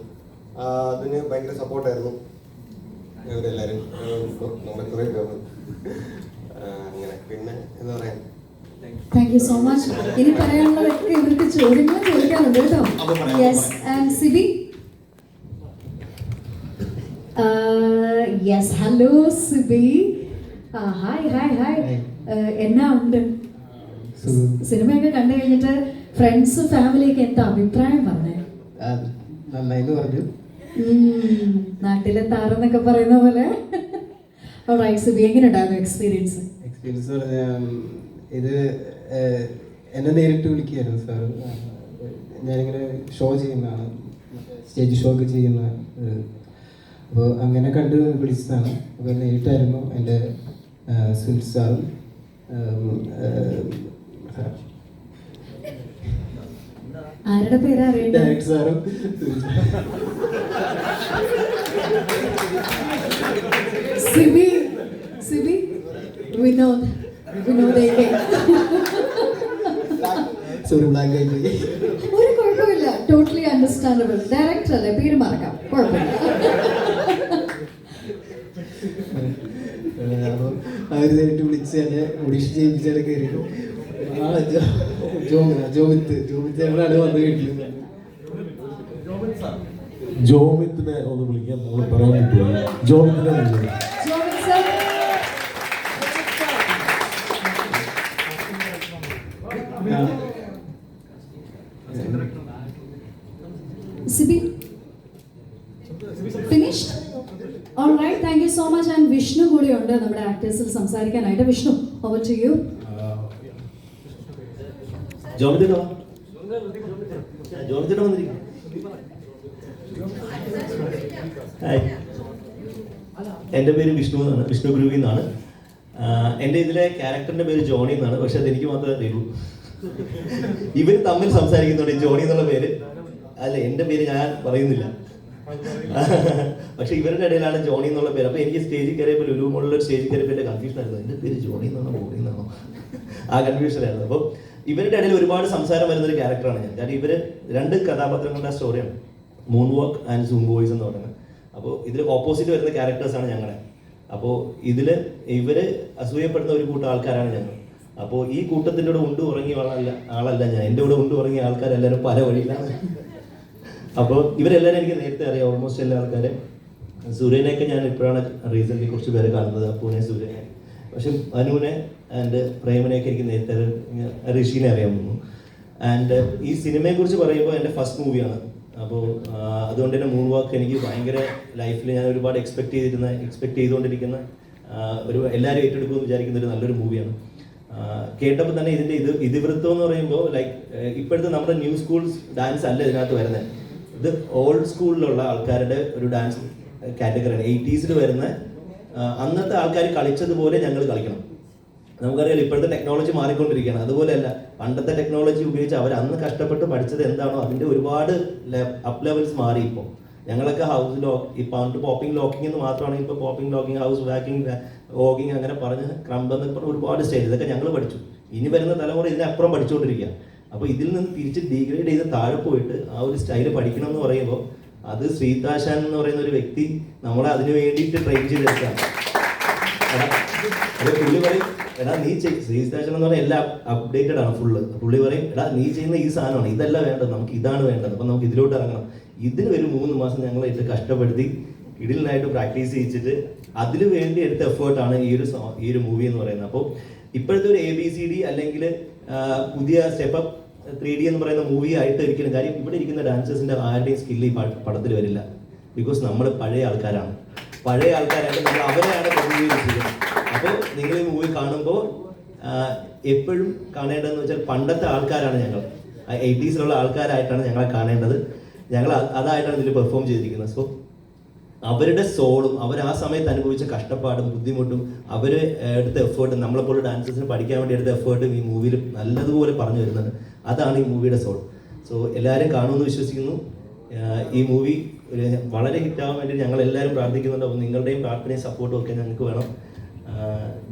Speaker 15: അതിന് ഭയങ്കര സപ്പോർട്ടായിരുന്നു ഇവരെല്ലാവരും, നമ്മുടെ കൊറിയോഗ്രാഫർ. അങ്ങനെ പിന്നെ എന്താ പറയാ.
Speaker 1: Thank you so much. ഇനി പറയാനുള്ളതൊക്കെ ഇവർക്ക് ചോദ്യങ്ങൾ ചോദിക്കാനുണ്ട് കേട്ടോ. Yes. And Sibi? Yes. Hello Sibi. Hi hi hi. എന്നാ ഉണ്ട്? സിനിമയൊക്കെ കണ്ടു കഴിഞ്ഞിട്ട് ഫ്രണ്ട്സ് ഫാമിലിയൊക്കെ എന്താ അഭിപ്രായം പറഞ്ഞേ?
Speaker 14: നന്നായിന്ന് പറഞ്ഞു.
Speaker 1: നാട്ടിലെ താരെന്നൊക്കെ പറയുന്ന പോലെ. സിബി, എങ്ങനെ ഉണ്ടായിരുന്നു എക്സ്പീരിയൻസ്?
Speaker 14: ഇത് എന്നെ നേരിട്ട് വിളിക്കുകയായിരുന്നു സാറ്. ഞാനിങ്ങനെ ഷോ ചെയ്യുന്നതാണ്, സ്റ്റേജ് ഷോ ഒക്കെ ചെയ്യുന്ന. അപ്പോൾ അങ്ങനെ കണ്ട് വിളിച്ചതാണ്. അപ്പോൾ നേരിട്ടായിരുന്നു എൻ്റെ സുനിൽ സാറും
Speaker 1: ആരുടെ പേരാ അറിയണ്ടേ?
Speaker 14: ഡയറക്ടർ സാറും
Speaker 1: സിബി. സിബി വിനോദ്.
Speaker 14: സോറി, ബ്ലാങ്ക് ആയി പോയി.
Speaker 1: ഒരു കുഴപ്പമില്ല, ടോട്ടലി അണ്ടർസ്റ്റാൻഡബിൾ. ഡയറക്ടർ അല്ലേ, പേര് മറക്കാം, കുഴപ്പമില്ല.
Speaker 14: അവർ നേരിട്ട് വിളിച്ച് എന്നെ ഓഡിഷൻ ചെയ്യിപ്പിച്ചാൽ കയറിയിട്ടു. ജോമിത്ത് ഞങ്ങളാണ് വന്ന് കേട്ടിരുന്നത്.
Speaker 2: ജോമിത്തിനെ ഒന്ന് വിളിക്കാൻ നമ്മൾ പറയാൻ പറ്റുമോ? ജോമിത്തിനെ വിളിക്കാം.
Speaker 1: Sibi finished? Alright, thank you so much. And Vishnu കൂടിയുണ്ട് നമ്മുടെ ആക്ടേഴ്സിൽ സംസാരിക്കാനായിട്ട്. Vishnu, over to you.
Speaker 16: എൻ്റെ പേര് വിഷ്ണു എന്നാണ്, വിഷ്ണു ഗുരുവി എന്നാണ്. എൻ്റെ ഇതിലെ ക്യാരക്ടറിൻ്റെ പേര് ജോണി എന്നാണ്. പക്ഷെ അതെനിക്ക് മാത്രമേ അറിയുള്ളൂ. ഇവർ തമ്മിൽ സംസാരിക്കുന്നുണ്ട് ജോണി എന്നുള്ള പേര്. അല്ല, എൻ്റെ പേര് ഞാൻ പറയുന്നില്ല. പക്ഷെ ഇവരുടെ ഇടയിലാണ് ജോണി എന്നുള്ള പേര്. അപ്പോൾ എനിക്ക് സ്റ്റേജിൽ കയറിയപ്പോൾ ലുലു മോളിലൊരു സ്റ്റേജിൽ കയറിയപ്പോൾ എൻ്റെ കൺഫ്യൂഷൻ ആയിരുന്നു, എൻ്റെ പേര് ജോണി എന്നാണോ ബോണി എന്നാണോ, ആ കൺഫ്യൂഷൻ ആയിരുന്നു. അപ്പോൾ ഇവരുടെ ഇടയിൽ ഒരുപാട് സംസാരം വരുന്നൊരു ക്യാരക്ടറാണ് ഞാൻ. കാരണം ഇവർ 2 കഥാപാത്രങ്ങളുടെ സ്റ്റോറിയാണ്, moon walk and zoom boys എന്ന് പറയുന്നത്. അപ്പോൾ ഇതിൽ ഓപ്പോസിറ്റ് വരുന്ന ക്യാരക്ടേഴ്സാണ് ഞങ്ങളെ. അപ്പോൾ ഇതിൽ ഇവർ അസൂയപ്പെടുന്ന ഒരു കൂട്ടം ആൾക്കാരാണ് ഞങ്ങൾ. അപ്പോൾ ഈ കൂട്ടത്തിൻ്റെ കൂടെ ഉണ്ടു ഉറങ്ങിയ ആളല്ല ഞാൻ. എൻ്റെ കൂടെ ഉണ്ടു ഉറങ്ങിയ ആൾക്കാരെല്ലാവരും പല വഴിയിലാണ് അപ്പോൾ ഇവരെല്ലാവരും എനിക്ക് നേരത്തെ അറിയാം, ഓൾമോസ്റ്റ് എല്ലാ ആൾക്കാരെ. സൂര്യനെയൊക്കെ ഞാൻ ഇപ്പോഴാണ് റീസെൻ്റ്ലി കുറച്ച് പേരെ കാണുന്നത്, അപ്പൂനെ, സൂര്യനെ. പക്ഷെ അനുവിനെ ആൻഡ് പ്രേമനെയൊക്കെ എനിക്ക് നേരത്തെ ഋഷിനെ അറിയാമെന്നു. ആൻഡ് ഈ സിനിമയെക്കുറിച്ച് പറയുമ്പോൾ എൻ്റെ ഫസ്റ്റ് മൂവിയാണ്. അപ്പോൾ അതുകൊണ്ട് തന്നെ മൂൺ വാക്ക് എനിക്ക് ഭയങ്കര ലൈഫിൽ ഞാൻ ഒരുപാട് എക്സ്പെക്ട് ചെയ്തുകൊണ്ടിരിക്കുന്ന ഒരു എല്ലാവരും ഏറ്റെടുക്കുമെന്ന് വിചാരിക്കുന്ന ഒരു നല്ലൊരു മൂവിയാണ്. കേട്ടപ്പോൾ തന്നെ ഇതിൻ്റെ ഇതിവൃത്തം എന്ന് പറയുമ്പോൾ ലൈക്ക് ഇപ്പോഴത്തെ നമ്മുടെ ന്യൂ സ്കൂൾസ് ഡാൻസ് അല്ല ഇതിനകത്ത് വരുന്നത്. ഇത് ഓൾഡ് സ്കൂളിലുള്ള ആൾക്കാരുടെ ഒരു ഡാൻസ് കാറ്റഗറിയാണ്. 80s വരുന്ന അന്നത്തെ ആൾക്കാർ കളിച്ചതുപോലെ ഞങ്ങൾ കളിക്കണം. നമുക്കറിയാം ഇപ്പോഴത്തെ ടെക്നോളജി മാറിക്കൊണ്ടിരിക്കുകയാണ്. അതുപോലെയല്ല, പണ്ടത്തെ ടെക്നോളജി ഉപയോഗിച്ച് അവർ അന്ന് കഷ്ടപ്പെട്ട് പഠിച്ചത് എന്താണോ അതിൻ്റെ ഒരുപാട് അപ്പ് ലെവൽസ് മാറി. ഇപ്പോൾ ഞങ്ങളൊക്കെ ഹൗസ് ലോക്ക്, ഈ പണ്ട് പോപ്പിംഗ് ലോക്കിംഗ് എന്ന് മാത്രമാണ്. ഇപ്പോൾ popping locking, house walking, walking അങ്ങനെ പറഞ്ഞ് ക്രംബ് എന്നൊക്കെ പറഞ്ഞ ഒരുപാട് സ്റ്റൈൽ ഇതൊക്കെ ഞങ്ങൾ പഠിച്ചു. ഇനി വരുന്ന തലമുറ ഇതിനപ്പുറം പഠിച്ചുകൊണ്ടിരിക്കുക. അപ്പോൾ ഇതിൽ നിന്ന് തിരിച്ച് ഡീഗ്രേഡ് ചെയ്ത് താഴെ പോയിട്ട് ആ ഒരു സ്റ്റൈൽ പഠിക്കണം എന്ന് പറയുമ്പോൾ അത് ശ്രീതാശാൻ എന്ന് പറയുന്ന ഒരു വ്യക്തി നമ്മളെ അതിന് വേണ്ടിയിട്ട് ട്രെയിൻ ചെയ്തെടുക്കുകയാണ്. അത് പുള്ളി പറയും, എടാ നീ ശ്രീതാശാൻ എന്ന് പറഞ്ഞാൽ എല്ലാം അപ്ഡേറ്റഡ് ആണ് ഫുള്ള്. പുള്ളി പറയും, എടാ നീ ചെയ്യുന്ന ഈ സാധനമാണ്, ഇതല്ല വേണ്ടത്, നമുക്ക് ഇതാണ് വേണ്ടത്, അപ്പം നമുക്ക് ഇതിലോട്ട് ഇറങ്ങണം. ഇതിന് ഒരു 3 മാസം ഞങ്ങൾ ഇത് കഷ്ടപ്പെടുത്തി ഇടിലിനായിട്ട് പ്രാക്ടീസ് ചെയ്യിച്ചിട്ട് അതിന് വേണ്ടി എടുത്ത എഫേർട്ടാണ് ഈ ഒരു മൂവി എന്ന് പറയുന്നത്. അപ്പോൾ ഇപ്പോഴത്തെ ഒരു ABCD അല്ലെങ്കിൽ പുതിയ സ്റ്റെപ്പ് 3D എന്ന് പറയുന്ന മൂവി ആയിട്ട് ഇരിക്കണം. കാര്യം ഇവിടെ ഇരിക്കുന്ന ഡാൻസേഴ്സിൻ്റെ ആരുടെയും സ്കില്ല് ഈ പടത്തിൽ വരില്ല. ബിക്കോസ് നമ്മൾ പഴയ ആൾക്കാരാണ്. നമ്മൾ അവരെയാണ് പ്രതിനിധീകരിച്ച് ചെയ്യുന്നത്. അപ്പോൾ നിങ്ങൾ ഈ മൂവി കാണുമ്പോൾ എപ്പോഴും കാണേണ്ടതെന്ന് വെച്ചാൽ പണ്ടത്തെ ആൾക്കാരാണ് ഞങ്ങൾ. 80s ആൾക്കാരായിട്ടാണ് ഞങ്ങളെ കാണേണ്ടത്. ഞങ്ങൾ അതായിട്ടാണ് ഇതിൽ പെർഫോം ചെയ്തിരിക്കുന്നത്. സോ അവരുടെ സോളും അവർ ആ സമയത്ത് അനുഭവിച്ച കഷ്ടപ്പാടും ബുദ്ധിമുട്ടും അവർ എടുത്ത എഫേർട്ടും നമ്മളെപ്പോലെ ഡാൻസേഴ്സിന് പഠിക്കാൻ വേണ്ടി എടുത്ത എഫേർട്ടും ഈ മൂവിയിൽ നല്ലതുപോലെ പറഞ്ഞു വരുന്നുണ്ട്. അതാണ് ഈ മൂവിയുടെ സോൾ. സോ എല്ലാവരും കാണുമെന്ന് വിശ്വസിക്കുന്നു. ഈ മൂവി വളരെ ഹിറ്റാവാൻ വേണ്ടി ഞങ്ങൾ എല്ലാവരും പ്രാർത്ഥിക്കുന്നുണ്ട്. അപ്പോൾ നിങ്ങളുടെയും പ്രാർത്ഥനയും സപ്പോർട്ടും ഒക്കെ ഞങ്ങൾക്ക് വേണം.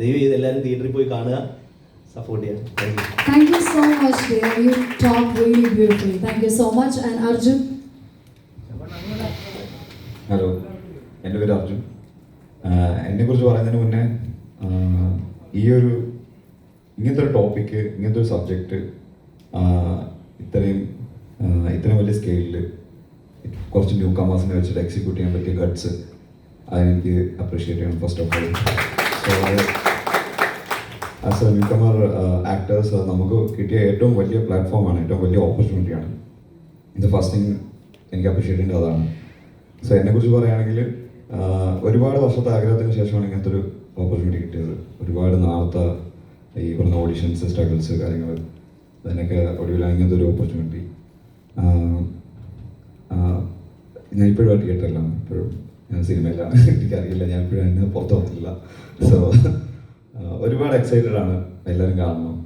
Speaker 16: ദയവ് ചെയ്ത് എല്ലാവരും തിയേറ്ററിൽ പോയി കാണുക, സപ്പോർട്ട് ചെയ്യാം.
Speaker 1: Thank you so much, dear. You talk really beautifully. Thank you so much. And Arjun?
Speaker 17: Hello, എൻ്റെ പേര് അർജുൻ. എന്നെക്കുറിച്ച് പറയുന്നതിന് മുന്നേ ഇങ്ങനത്തെ ഒരു ടോപ്പിക്ക്, ഇങ്ങനത്തെ ഒരു സബ്ജക്റ്റ് ഇത്രയും വലിയ സ്കെയിലിൽ കുറച്ച് ന്യൂ കമേഴ്സിനെ വെച്ചിട്ട് എക്സിക്യൂട്ട് ചെയ്യാൻ പറ്റിയ ഗട്ട്സ് അതെനിക്ക് അപ്രീഷിയേറ്റ് ചെയ്യണം first of all. So as a newcomer actors നമുക്ക് കിട്ടിയ ഏറ്റവും വലിയ പ്ലാറ്റ്ഫോമാണ്, ഏറ്റവും വലിയ ഓപ്പർച്യൂണിറ്റിയാണ്. ഇത് ഫസ്റ്റ് തിങ് എനിക്ക് അപ്രീഷിയേറ്റ് ചെയ്യേണ്ടത് അതാണ്. സോ എന്നെക്കുറിച്ച് പറയുകയാണെങ്കിൽ ഒരുപാട് വർഷത്തെ ആഗ്രഹത്തിന് ശേഷമാണ് ഇങ്ങനത്തെ ഒരു ഓപ്പർച്യൂണിറ്റി കിട്ടിയത്. ഒരുപാട് നാളത്തെ ഈ പറഞ്ഞ ഓഡിഷൻസ്, സ്ട്രഗിൾസ്, കാര്യങ്ങൾ, അതിനൊക്കെ ഒടുവിലാണ് ഇങ്ങനത്തെ ഒരു ഓപ്പർച്യൂണിറ്റി. ഞാൻ ഇപ്പോഴും തിയേറ്ററിലാണ്, ഇപ്പോഴും ഞാൻ സിനിമയിലാണ്. എനിക്കറിയില്ല, ഞാൻ ഇപ്പോഴും എന്നെ പുറത്ത് വന്നില്ല. സോ ഒരുപാട് എക്സൈറ്റഡ് ആണ്, എല്ലാവരും കാണണം,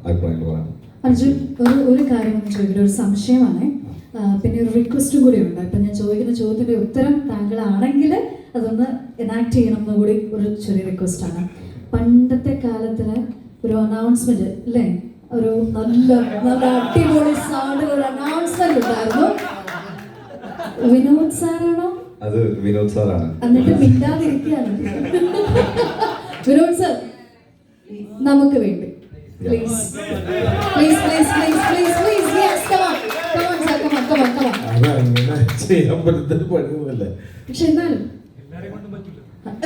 Speaker 17: അഭിപ്രായങ്ങൾ പറയാം.
Speaker 1: അർജുൻ, ഒരു കാര്യം ഒന്ന് ചോദിക്കട്ടെ, ഒരു സംശയമാണ്, പിന്നെ ഒരു റിക്വസ്റ്റും കൂടി ഉണ്ട്. ഇപ്പം ഞാൻ ചോദിക്കുന്ന ചോദ്യത്തിൻ്റെ ഉത്തരം താങ്കളാണെങ്കിൽ അതൊന്ന് എനാക്ട് ചെയ്യണം എന്ന് കൂടി ഒരു ചെറിയ റിക്വസ്റ്റാണ്. പണ്ടത്തെ കാലത്തിൽ ഒരു അനൗൺസ്മെന്റ് അല്ലേ, ഒരു നല്ല അടിപൊളി സൗണ്ടിൽ ഒരു അനൗൺസ്മെന്റ് ഉണ്ടായിരുന്നു. വിനോദ് സാറാണോ?
Speaker 17: അത് വിനോദ് സാറാണ്.
Speaker 1: എന്നിട്ട് മിണ്ടാതിരിക്കുകയാണ്. വിനോദ് സാർ, നമുക്ക് വേണ്ടി please please please please please please yes come on come on sir come on come on come on.
Speaker 2: അങ്ങനെ ചെയ്യാൻ പറ്റുന്ന പണിയൊന്നുമല്ല.
Speaker 1: പക്ഷെ എന്നാലും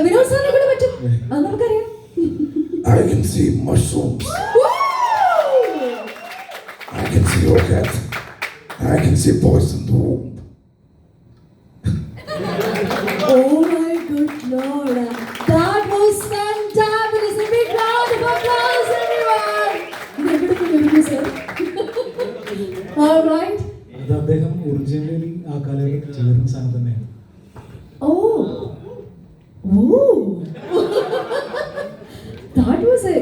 Speaker 1: വിനോദ് സാറിനെ കൊണ്ട് പറ്റും, അത് നമുക്കറിയാം.
Speaker 18: I can see mushrooms. I can see rockets. I can see boys in the womb.
Speaker 1: Oh my good Lord, that was fantabulous. A big round of applause, everyone. All right.
Speaker 4: അത് അദ്ദേഹം ഒറിജിനലി ആ കാലഘട്ടത്തിൽ ചേർന്ന സാധനം തന്നെയാണ്.
Speaker 1: Oh. That was a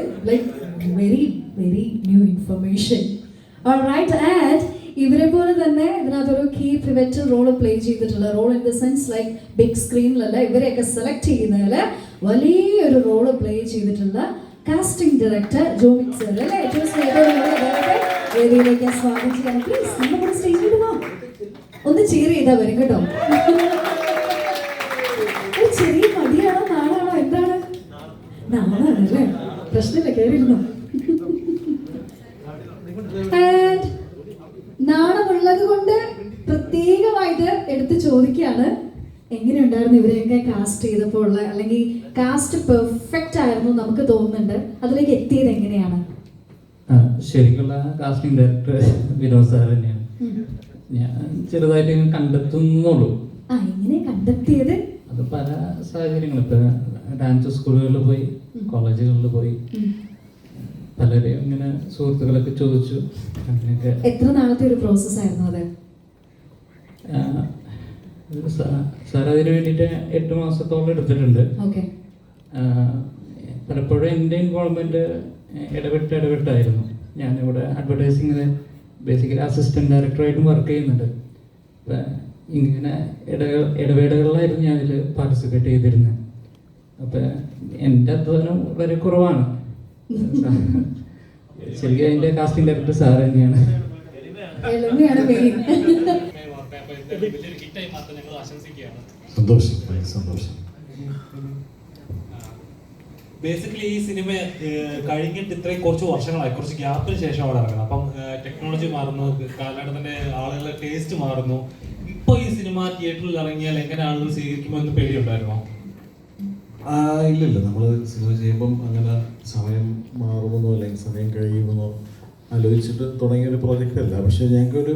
Speaker 1: very new information. All right, and ഇവരെ പോലെ തന്നെ ഇതിനകത്തൊരു കീ പിവറ്റൽ റോള് പ്ലേ ചെയ്തിട്ടുള്ള, role in the sense like big സ്ക്രീനിലല്ല, ഇവരെയൊക്കെ സെലക്ട് ചെയ്യുന്നതിൽ വലിയൊരു റോള് പ്ലേ ചെയ്തിട്ടുള്ള കാസ്റ്റിംഗ് ഡയറക്ടർ ജോമിക് സർ അല്ലേ, ഏറ്റവും സ്നേഹത്തോടെ വേദിയിലേക്ക് സ്വാഗതം ചെയ്യാൻ. പ്ലീസ് നമ്മുടെ കൂടെ സ്റ്റേജിൽ വാ, ഒന്ന് cheer ചെയ്താൽ വരും കേട്ടോ. ഒരു ചെറിയ മടിയാണോ നാളാണോ എന്താണ്? നാളാണല്ലേ, പ്രശ്നമില്ല, കയറിയിരുന്നോ. നാണമുള്ളത് കൊണ്ട് പ്രത്യേക എടുത്ത് ചോദിക്കുകയാണ്, എങ്ങനെയുണ്ടായിരുന്നു ഇവരെയൊക്കെ കാസ്റ്റ് ചെയ്തപ്പോൾ ഉള്ള, അല്ലെങ്കിൽ കാസ്റ്റ് പെർഫെക്റ്റ് ആയിരുന്നു നമുക്ക് തോന്നുന്നുണ്ട്, അതിലേക്ക് എത്തിയത് എങ്ങനെയാണ്?
Speaker 19: ശരിക്കുള്ള കാസ്റ്റിംഗ് ഡയറക്ടർ വിനോദ് സാർ തന്നെയാണ്. ഞാൻ ചെറുതായിട്ട് കണ്ടെത്തുന്നുള്ളൂ.
Speaker 1: എങ്ങനെ കണ്ടെത്തിയത്?
Speaker 19: അത് പല സാഹചര്യങ്ങൾ, ഇപ്പൊ ഡാൻസ് സ്കൂളുകളിൽ പോയി, കോളേജുകളിൽ പോയി, പലരെയും ഇങ്ങനെ സുഹൃത്തുക്കളൊക്കെ ചോദിച്ചു, അങ്ങനെയൊക്കെ.
Speaker 1: എത്ര നാളത്തെ ഒരു പ്രോസസ് ആയിരുന്നു അത്?
Speaker 19: സാർ അതിന് വേണ്ടിയിട്ട് 8 മാസത്തോളം എടുത്തിട്ടുണ്ട്. പലപ്പോഴും എൻ്റെ ഇൻവോൾവ്മെന്റ് ഇടവിട്ടായിരുന്നു. ഞാനിവിടെ അഡ്വർടൈസിങ്ങിന് ബേസിക്കലി അസിസ്റ്റന്റ് ഡയറക്ടറായിട്ടും വർക്ക് ചെയ്യുന്നുണ്ട്. അപ്പം ഇങ്ങനെ ഇടവേളകളിലായിരുന്നു ഞാനിതിൽ പാർട്ടിസിപ്പേറ്റ് ചെയ്തിരുന്നത്. അപ്പം എൻ്റെ അധ്വാനം വളരെ കുറവാണ്. ശരിക്കും അതിൻ്റെ കാസ്റ്റിംഗ് ഡയറക്ടർ സാർ തന്നെയാണ്.
Speaker 2: സന്തോഷം, സന്തോഷം.
Speaker 20: ബേസിക്കലി ഈ സിനിമ കഴിഞ്ഞിട്ട് ഇത്രയും കുറച്ച് വർഷങ്ങളായി, കുറച്ച് ഗ്യാപ്പിന് ശേഷമാണ് ഇറങ്ങുന്നത്. അപ്പം ടെക്നോളജി മാറുന്നു, കാലഘട്ടത്തിന്റെ ആളുകളുടെ ടേസ്റ്റ് മാറുന്നു. ഇപ്പോൾ ഈ സിനിമ തിയേറ്ററിൽ ഇറങ്ങിയാൽ എങ്ങനെ ആളുകൾ സ്വീകരിക്കുമോ എന്ന് പേടിയുണ്ടായിരുന്നോ?
Speaker 2: ഇല്ലില്ല, നമ്മൾ സിനിമ ചെയ്യുമ്പം അങ്ങനെ സമയം മാറുമെന്നോ അല്ലെങ്കിൽ സമയം കഴിയുമെന്നോ ആലോചിച്ചിട്ട് തുടങ്ങിയൊരു പ്രോജക്റ്റ് അല്ല. പക്ഷേ ഞങ്ങൾക്കൊരു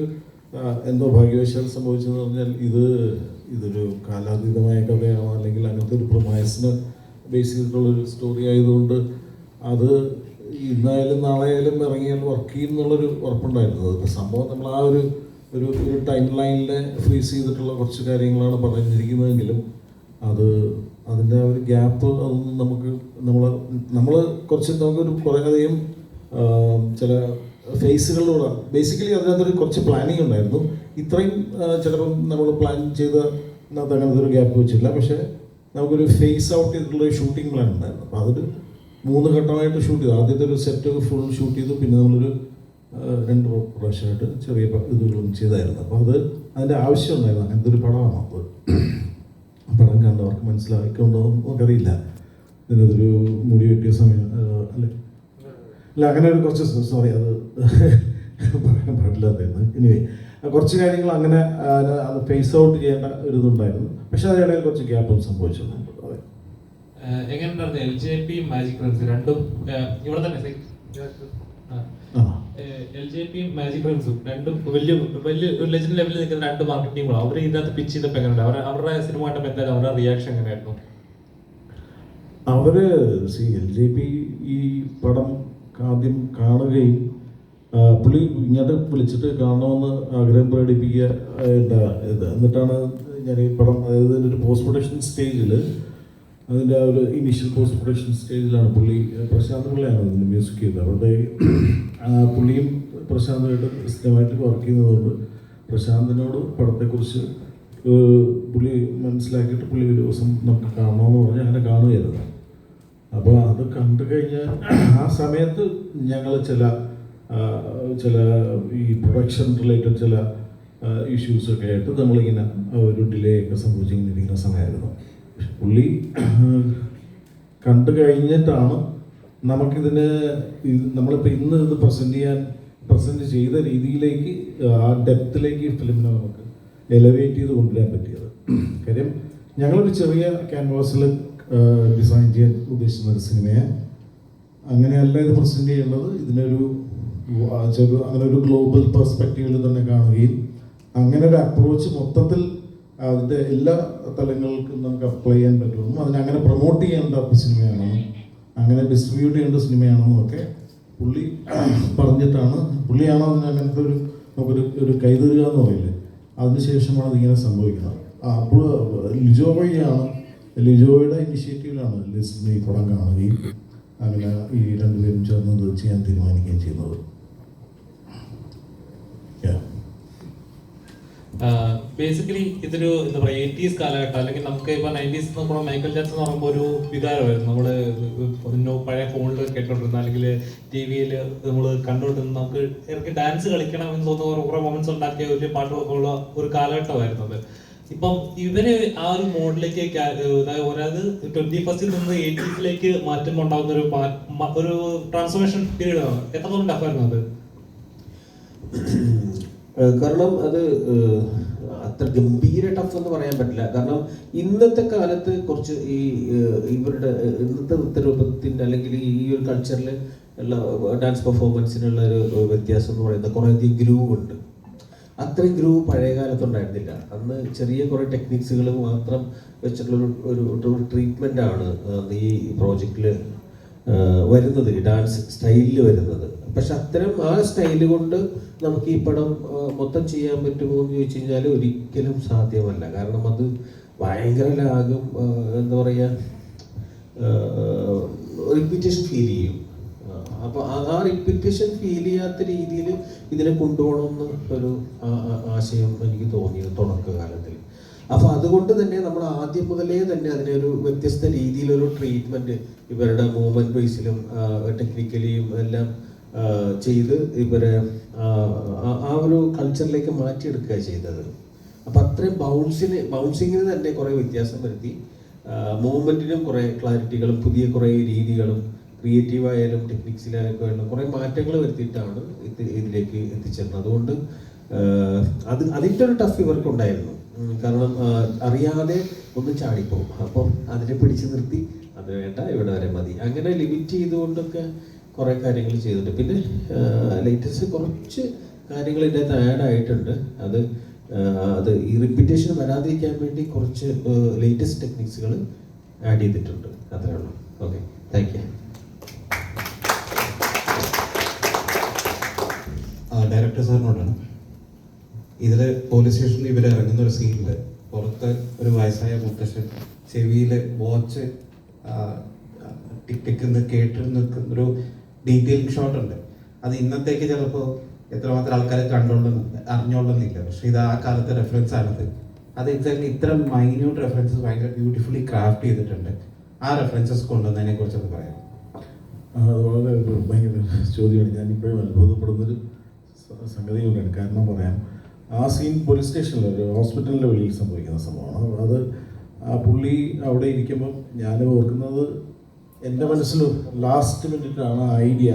Speaker 2: എന്തോ ഭാഗ്യവശാൽ സംഭവിച്ചതെന്ന് പറഞ്ഞാൽ ഇതൊരു കാലാതീതമായ കഥയാണോ അല്ലെങ്കിൽ അങ്ങനത്തെ ഒരു പ്രൊമൈസിന് ബേസ് ചെയ്തിട്ടുള്ളൊരു സ്റ്റോറി ആയതുകൊണ്ട് അത് ഇന്നായാലും നാളെ ആയാലും ഇറങ്ങിയാൽ വർക്ക് ചെയ്യുന്നുള്ളൊരു ഉറപ്പുണ്ടായിരുന്നു. അതിപ്പോൾ സംഭവം നമ്മൾ ആ ഒരു ടൈം ലൈനിൽ ഫ്രീസ് ചെയ്തിട്ടുള്ള കുറച്ച് കാര്യങ്ങളാണ് പറഞ്ഞിരിക്കുന്നതെങ്കിലും അതിൻ്റെ ഒരു ഗ്യാപ്പ് അതൊന്നും നമ്മൾ നമുക്കൊരു കുറേയധികം ചില ഫേസുകളിലൂടെ ബേസിക്കലി അതിനകത്തൊരു കുറച്ച് പ്ലാനിങ് ഉണ്ടായിരുന്നു. ഇത്രയും ചിലപ്പം നമ്മൾ പ്ലാൻ ചെയ്ത അങ്ങനത്തെ ഒരു ഗ്യാപ്പ് വെച്ചില്ല. പക്ഷേ നമുക്കൊരു ഫേസ് ഔട്ട് ചെയ്തിട്ടുള്ള ഷൂട്ടിംഗ് പ്ലാൻ ഉണ്ടായിരുന്നു. അപ്പോൾ അതൊരു 3 ഘട്ടമായിട്ട് ഷൂട്ട് ചെയ്തു. ആദ്യത്തെ ഒരു സെറ്റ് ഫുൾ ഷൂട്ട് ചെയ്തു, പിന്നെ നമ്മളൊരു 2 പ്രാവശ്യമായിട്ട് ചെറിയ ഇതുകളും ചെയ്തായിരുന്നു. അപ്പോൾ അതിൻ്റെ ആവശ്യം ഉണ്ടായിരുന്നു. അങ്ങനത്തെ ഒരു പടമാണ്. അപ്പോൾ പടം കണ്ടവർക്ക് മനസ്സിലാക്കിക്കൊണ്ടോ നമുക്കറിയില്ല. ഇതിനകത്തൊരു മുടി വെട്ടിയ സമയം അല്ല അങ്ങനെ ഒരു കുറച്ച് സോറി അത് പറയാൻ പാടില്ലാതായിരുന്നു. എനിവേ കുറച്ച് കാര്യങ്ങൾ അങ്ങനെ അത് ഫേസ് ഔട്ട് ചെയ്യേണ്ട ഒരു ഇതുണ്ടായിരുന്നു. പക്ഷെ അതിനിടയിൽ കുറച്ച് ഗ്യാപ്പും സംഭവിച്ചിട്ടുണ്ട്.
Speaker 20: എങ്ങനെയുണ്ടായിരുന്നു LJP മാജിക് ഫ്രണ്ട്സ് രണ്ടും ഇവിടെ തന്നെ LJP മാജിക് ഫ്രണ്ട്സും രണ്ടും വലിയ ഒരു ലെജൻഡ് ലെവലിൽ നിൽക്കുന്ന 2 മാർക്കറ്റിംഗ് ടീമുകളാണ്. അവർ ഇതിനകത്ത് പിച്ച് ചെയ്തപ്പോൾ എങ്ങനെയുണ്ട്? അവരുടെ സിനിമ കണ്ടപ്പോൾ എന്തായാലും അവരുടെ റിയാക്ഷൻ എങ്ങനെയായിരുന്നു?
Speaker 2: LJP ഈ പടം ആദ്യം കാണുകയും പുള്ളി ഇങ്ങോട്ട് വിളിച്ചിട്ട് കാണണമെന്ന് ആഗ്രഹം പ്രകടിപ്പിക്കുക എന്നിട്ടാണ് ഞാൻ ഈ പടം, അതായത് ഇതിൻ്റെ ഒരു പോസ്റ്റ് പ്രൊഡക്ഷൻ സ്റ്റേജിൽ, അതിൻ്റെ ആ ഒരു ഇനീഷ്യൽ പോസ്റ്റ് പ്രൊഡക്ഷൻ സ്റ്റേജിലാണ് പ്രശാന്ത് പിള്ളയാണ് ഇതിന് മ്യൂസിക് ചെയ്തത്. അവരുടെ പുള്ളിയും പ്രശാന്തുമായിട്ട് സ്ഥിരമായിട്ട് വർക്ക് ചെയ്യുന്നതുകൊണ്ട് പ്രശാന്തിനോട് പടത്തെക്കുറിച്ച് പുള്ളി മനസ്സിലാക്കിയിട്ട് പുള്ളി ഒരു ദിവസം നമുക്ക് കാണണമെന്ന് പറഞ്ഞ് അങ്ങനെ കാണുകയായിരുന്നു. അപ്പോൾ അത് കണ്ടു കഴിഞ്ഞാൽ ആ സമയത്ത് ഞങ്ങൾ ചില ഈ പ്രൊഡക്ഷൻ റിലേറ്റഡ് ചില ഇഷ്യൂസൊക്കെ ആയിട്ട് നമ്മളിങ്ങനെ ഒരു ഡിലേ ഒക്കെ സംഭവിച്ചിരിക്കുന്ന സമയമായിരുന്നു. പുള്ളി കണ്ടു കഴിഞ്ഞിട്ടാണ് നമുക്കിതിന് നമ്മളിപ്പോൾ ഇന്ന് ഇത് പ്രസൻറ്റ് ചെയ്ത രീതിയിലേക്ക് ആ ഡെപ്തിലേക്ക് ഫിലിമിനെ നമുക്ക് എലവേറ്റ് ചെയ്ത് കൊണ്ടുവരാൻ പറ്റിയത്. കാര്യം ഞങ്ങളൊരു ചെറിയ ക്യാൻവാസിൽ ഡിസൈൻ ചെയ്യാൻ ഉദ്ദേശിക്കുന്ന ഒരു സിനിമയെ അങ്ങനെയല്ല ഇത് പ്രസൻറ്റ് ചെയ്യേണ്ടത്. ഇതിനൊരു അങ്ങനെ ഒരു ഗ്ലോബൽ പെർസ്പെക്റ്റീവിൽ തന്നെ കാണുകയും അങ്ങനെ ഒരു അപ്രോച്ച് മൊത്തത്തിൽ അതിൻ്റെ എല്ലാ തലങ്ങൾക്കും നമുക്ക് അപ്ലൈ ചെയ്യാൻ പറ്റുമെന്നും അതിനങ്ങനെ പ്രൊമോട്ട് ചെയ്യേണ്ട സിനിമയാണെന്നും അങ്ങനെ ഡിസ്ട്രിബ്യൂട്ട് ചെയ്യേണ്ട സിനിമയാണെന്നും ഒക്കെ പുള്ളി പറഞ്ഞിട്ടാണ്, പുള്ളിയാണോ അതിന് അങ്ങനത്തെ നമുക്കൊരു കൈതരുക എന്ന് പറയില്ലേ, അതിനുശേഷമാണ് ഇതിങ്ങനെ സംഭവിക്കുന്നത്. അപ്പോൾ ലിജോയുടെ ഇനിഷ്യേറ്റീവിലാണ് ലിസ്റ്റിന് ഈ പടം കാണുകയും അങ്ങനെ ഈ 2 പേരും ചേർന്നത് ചെയ്യാൻ തീരുമാനിക്കുകയും ചെയ്യുന്നത്.
Speaker 20: ബേസിക്കലി ഇതൊരു എന്താ പറയുക 80s കാലഘട്ടം, അല്ലെങ്കിൽ നമുക്ക് ഇപ്പോൾ 90s നോക്കുമ്പോൾ മൈക്കൽ ജാക്സൺ എന്ന് പറയുമ്പോൾ ഒരു വികാരമായിരുന്നു. നമ്മൾ പഴയ ഫോണിൽ കേട്ടോണ്ടിരുന്ന അല്ലെങ്കിൽ TV-യിൽ നമ്മൾ കണ്ടുകൊണ്ടിരുന്ന നമുക്ക് ഇടയ്ക്ക് ഡാൻസ് കളിക്കണം എന്ന് തോന്നുന്ന കുറേ മൊമെന്റ്സ് ഉണ്ടാക്കിയ വലിയ പാട്ടൊക്കെ ഉള്ള ഒരു കാലഘട്ടമായിരുന്നു അത്. ഇപ്പം ഇവര് ആ ഒരു മോഡിലേക്ക്, അതായത് 21st നിന്ന് 80s മാറ്റം ഉണ്ടാകുന്ന ഒരു ട്രാൻസ്ഫോർമേഷൻ പീരീഡ് ആണ്. എത്രത്തോളം ടഫായിരുന്നു അത്?
Speaker 6: കാരണം അത് അത്ര ഗംഭീര ടഫ് എന്ന് പറയാൻ പറ്റില്ല. കാരണം ഇന്നത്തെ കാലത്ത് കുറച്ച് ഈ ഇവരുടെ ഇന്നത്തെ നൃത്തരൂപത്തിൻ്റെ അല്ലെങ്കിൽ ഈ ഒരു കൾച്ചറിൽ ഉള്ള ഡാൻസ് പെർഫോമൻസിനുള്ള ഒരു വ്യത്യാസം എന്ന് പറയുന്നത് കുറേയധികം ഗ്രൂവ് ഉണ്ട്. അത്രയും ഗ്രൂവ് പഴയ കാലത്തുണ്ടായിരുന്നില്ല. അന്ന് ചെറിയ കുറേ ടെക്നിക്സുകൾ മാത്രം വെച്ചിട്ടുള്ള ഒരു ട്രീറ്റ്മെൻ്റ് ആണ് ഈ പ്രോജക്റ്റിൽ വരുന്നത്, ഈ ഡാൻസ് സ്റ്റൈലിൽ വരുന്നത്. പക്ഷെ അത്തരം ആ സ്റ്റൈല് കൊണ്ട് നമുക്ക് ഈ പടം മൊത്തം ചെയ്യാൻ പറ്റുമോ എന്ന് ചോദിച്ചു കഴിഞ്ഞാൽ ഒരിക്കലും സാധ്യമല്ല. കാരണം അത് ഭയങ്കര ലാഗും എന്താ പറയുക, റിപ്പീറ്റേഷൻ ഫീൽ ചെയ്യും. അപ്പോൾ ആ റിപ്പീറ്റേഷൻ ഫീൽ ചെയ്യാത്ത രീതിയിൽ ഇതിനെ കൊണ്ടുപോകണമെന്ന് ഒരു ആശയം എനിക്ക് തോന്നിയത് തുടക്കകാലത്തിൽ. അപ്പോൾ അതുകൊണ്ട് തന്നെ നമ്മൾ ആദ്യം മുതലേ തന്നെ അതിനൊരു വ്യത്യസ്ത രീതിയിലൊരു ട്രീറ്റ്മെൻറ്റ് ഇവരുടെ മൂവ്മെൻറ്റ് ബേസിലും ടെക്നിക്കലിയും എല്ലാം ചെയ്ത് ഇവരെ ആ ഒരു കൾച്ചറിലേക്ക് മാറ്റിയെടുക്കുക ചെയ്തത്. അപ്പോൾ അത്രയും ബൗൺസിങ്ങിന് തന്നെ കുറേ വ്യത്യാസം വരുത്തി. മൂവ്മെൻറ്റിനും കുറേ ക്ലാരിറ്റികളും പുതിയ കുറേ രീതികളും ക്രിയേറ്റീവായാലും ടെക്നിക്സിലായാലും കുറേ മാറ്റങ്ങൾ വരുത്തിയിട്ടാണ് ഇതിലേക്ക് എത്തിച്ചേർന്നത്. അതുകൊണ്ട് അതിൻ്റെ ഒരു ടഫ് ഇവർക്കുണ്ടായിരുന്നു. കാരണം അറിയാതെ ഒന്ന് ചാടിപ്പോകും. അപ്പം അതിനെ പിടിച്ചു നിർത്തി അത് വേണ്ട ഇവിടെ വരെ മതി അങ്ങനെ ലിമിറ്റ് ചെയ്തുകൊണ്ടൊക്കെ കുറേ കാര്യങ്ങൾ ചെയ്തിട്ടുണ്ട്. പിന്നെ ലേറ്റസ്റ്റ് കുറച്ച് കാര്യങ്ങൾ ഇതിൻ്റെ അകത്ത് ആഡ് ആയിട്ടുണ്ട്. അത് ഈ റിപ്പീറ്റേഷൻ വരാതിരിക്കാൻ വേണ്ടി കുറച്ച് ലേറ്റസ്റ്റ് ടെക്നിക്സുകൾ ആഡ് ചെയ്തിട്ടുണ്ട്. അത്രേ ഉള്ളൂ. Okay, thank U.
Speaker 21: ഡയറക്ടർ സാറിനോടാണ്. ഇതിൽ പോലീസ് സ്റ്റേഷനിൽ ഇവർ ഇറങ്ങുന്ന ഒരു സീനിൽ പുറത്ത് ഒരു വയസ്സായ മുത്തശ്ശൻ ചെവിയിൽ വാച്ച് ടിക് ടിക് എന്ന് കേട്ട് നിൽക്കുന്നൊരു ഡീറ്റെയിലിംഗ് ഷോട്ട് ഉണ്ട്. അത് ഇന്നത്തേക്ക് ചിലപ്പോൾ എത്രമാത്രം ആൾക്കാർ അറിഞ്ഞോളുന്നില്ല. പക്ഷെ ഇത് ആ കാലത്തെ റെഫറൻസ് ആണത്. അത് എക്സാക്ട്ലി ഇത്ര മൈന്യൂട്ട് റെഫറൻസസ് ഭയങ്കര ബ്യൂട്ടിഫുള്ളി ക്രാഫ്റ്റ് ചെയ്തിട്ടുണ്ട്. ആ റെഫറൻസസ് കൊണ്ടുവന്നതിനെ കുറിച്ചൊന്ന് പറയാം.
Speaker 2: അത് വളരെ ഭയങ്കര ചോദ്യമാണ്. ഞാനിപ്പോഴും അത്ഭുതപ്പെടുന്നൊരു സംഗതി കൂടെയാണ്. കാരണം പറയാം, ആ സീൻ പോലീസ് സ്റ്റേഷനിൽ ഒരു ഹോസ്പിറ്റലിൻ്റെ വെളിയിൽ സംഭവിക്കുന്ന സംഭവമാണ്. അത് ആ പുള്ളി അവിടെ ഇരിക്കുമ്പം ഞാൻ ഓർക്കുന്നത് എൻ്റെ മനസ്സിൽ ലാസ്റ്റ് മിനിറ്റാണ് ഐഡിയ.